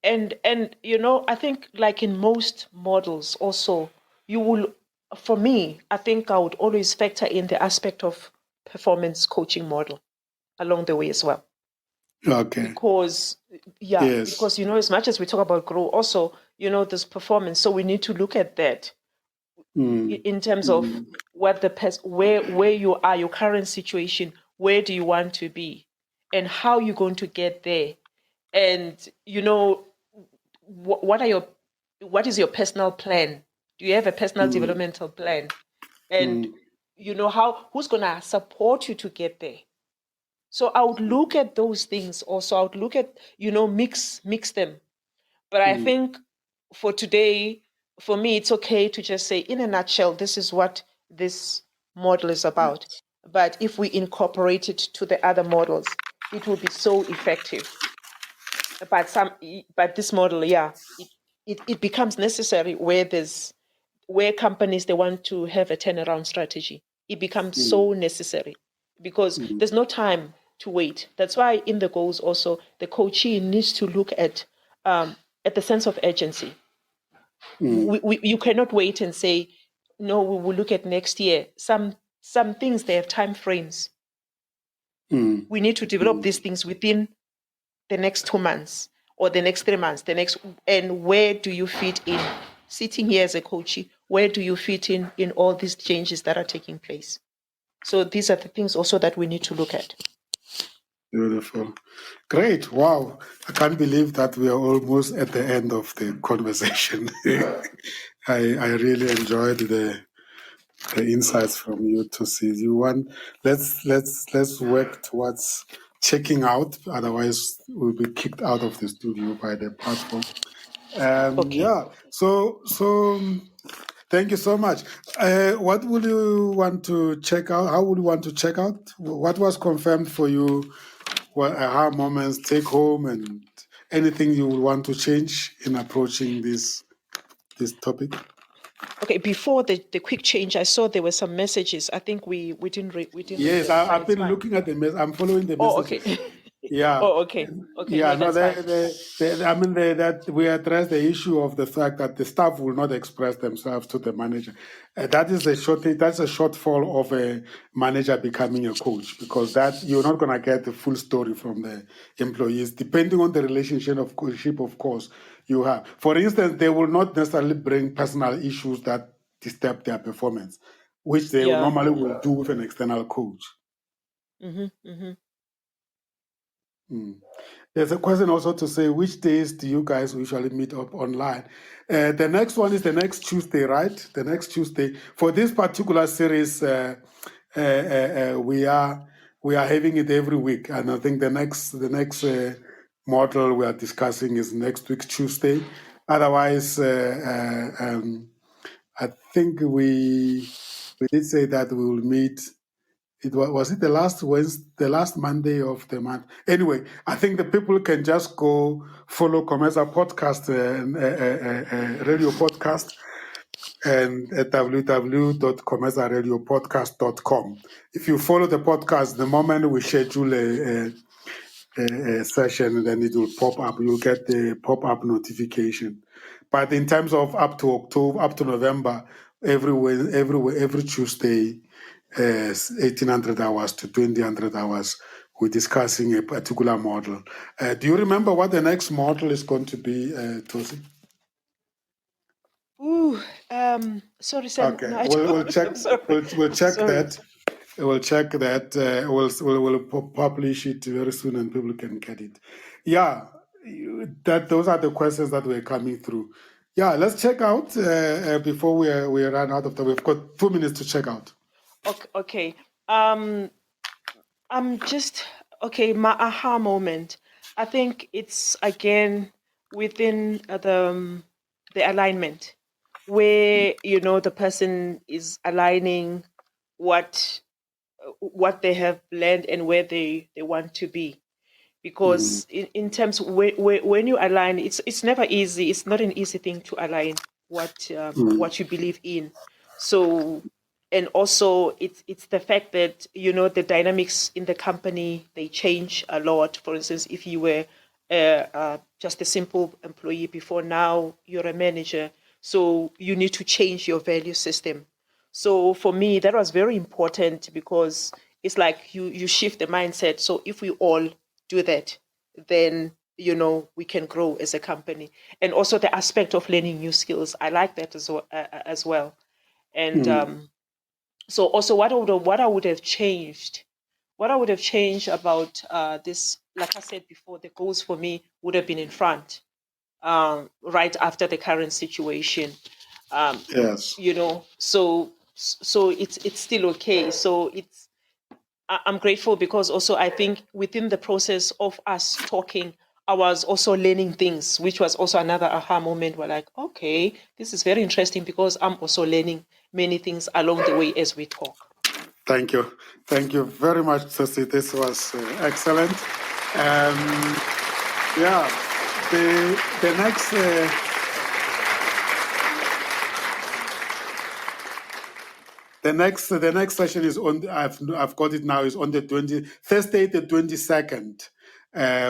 And I think, like in most models also, you will, for me, I think I would always factor in the aspect of performance coaching model along the way as well. Okay. Because Yes. as much as we talk about grow, also, there's performance. So we need to look at that in terms of what where you are, your current situation, where do you want to be, and how you're going to get there. And what is your personal plan? Do you have a personal developmental plan? And who's gonna support you to get there? So I would look at those things also. I would look at, mix them. But I think for today, for me, it's okay to just say, in a nutshell, this is what this model is about. But if we incorporate it to the other models, it will be so effective. But this model, it becomes necessary where companies, they want to have a turnaround strategy. It becomes so necessary because there's no time to wait. That's why in the goals also, the coachee needs to look at the sense of urgency. You cannot wait and say, no, we will look at next year. Some things, they have time frames. We need to develop these things within the next 2 months or the next 3 months, and where do you fit in? Sitting here as a coachee, where do you fit in all these changes that are taking place? So these are the things also that we need to look at. Beautiful. Great. Wow. I can't believe that we are almost at the end of the conversation. I really enjoyed the insights from you, Tosi. Let's work towards checking out, otherwise we'll be kicked out of the studio by the platform. Okay. Yeah. So thank you so much. What would you want to check out? How would you want to check out? What was confirmed for you? What aha moments, take home, and anything you would want to change in approaching this topic? Okay, before the quick change, I saw there were some messages. I think we didn't read. Yes, them, but I've it's been fine. looking at the message. I'm following the Oh, messages. okay. Yeah. Oh, okay. Okay, Yeah, no, no, that's fine. that we address the issue of the fact that the staff will not express themselves to the manager. That is that's a shortfall of a manager becoming a coach, because that you're not going to get the full story from the employees, depending on the relationship of coachship, of course, you have. For instance, they will not necessarily bring personal issues that disturb their performance, which they Yeah. normally will do with an external coach. There's a question also to say, which days do you guys usually meet up online? The next one is the next Tuesday, right? The next Tuesday. For this particular series, we are having it every week, and I think the next model we are discussing is next week Tuesday. Otherwise, I think we did say that we will meet. It was it the last Wednesday, the last Monday of the month. Anyway, I think the people can just go follow COMETSA Podcast, Radio Podcast, and at www.cometsaradiopodcast.com. If you follow the podcast, the moment we schedule a session, then it will pop up. You'll get the pop-up notification. But in terms of up to October, up to November, every Tuesday, 1800 hours to 2000 hours, we're discussing a particular model. Do you remember what the next model is going to be, Tosi? Ooh, sorry, Sam. Okay, No, I we'll don't. check. Sorry. We'll check Sorry. that. We'll check that. We'll publish it very soon, and people can get it. Yeah, those are the questions that were coming through. Yeah, let's check out before we run out of time. We've got 2 minutes to check out. Okay. I'm just my aha moment. I think it's again within the alignment, where the person is aligning what they have learned and where they want to be. Because in terms when you align, it's never easy. It's not an easy thing to align what you believe in. So, and also it's the fact that the dynamics in the company, they change a lot. For instance, if you were just a simple employee before, now you're a manager, so you need to change your value system. So for me, that was very important, because it's like you shift the mindset. So if we all do that, then we can grow as a company. And also the aspect of learning new skills, I like that as well. And so also what I would have changed about this, like I said before, the goals for me would have been in front, right after the current situation. Yes. So it's still okay. So I'm grateful, because also I think within the process of us talking, I was also learning things, which was also another aha moment. We're like, okay, this is very interesting because I'm also learning many things along the way as we talk. Thank you. Thank you very much, Tosi. This was excellent. Yeah, the next... The next session is on. I've got it now. Is on the Thursday, the 22nd.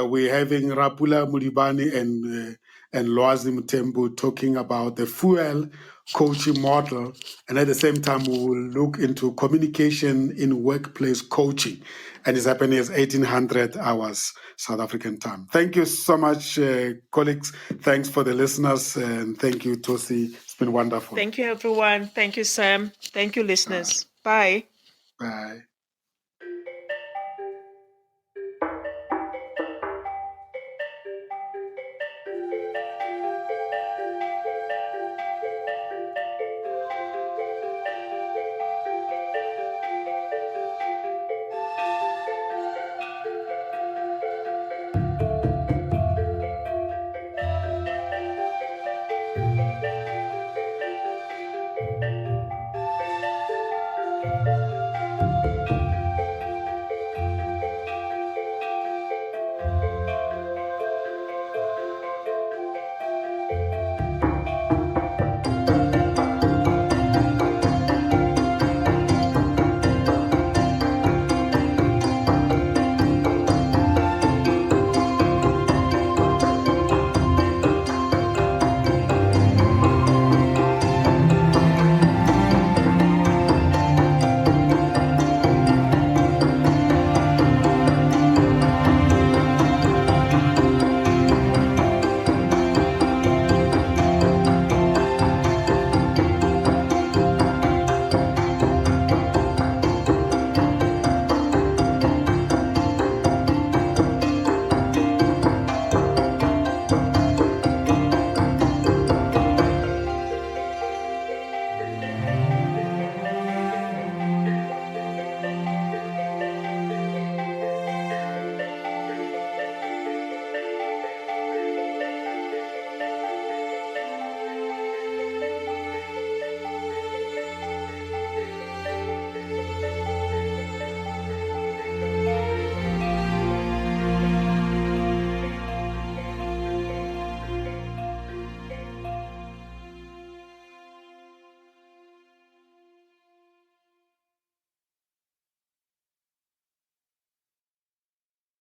We're having Rapula Mulibani and Loazi Mutembu talking about the fuel coaching model, and at the same time we will look into communication in workplace coaching, and it's happening as 1800 hours South African time. Thank you so much, colleagues. Thanks for the listeners, and thank you, Tosi. It's been wonderful. Thank you, everyone. Thank you, Sam. Thank you, listeners. Bye. Bye.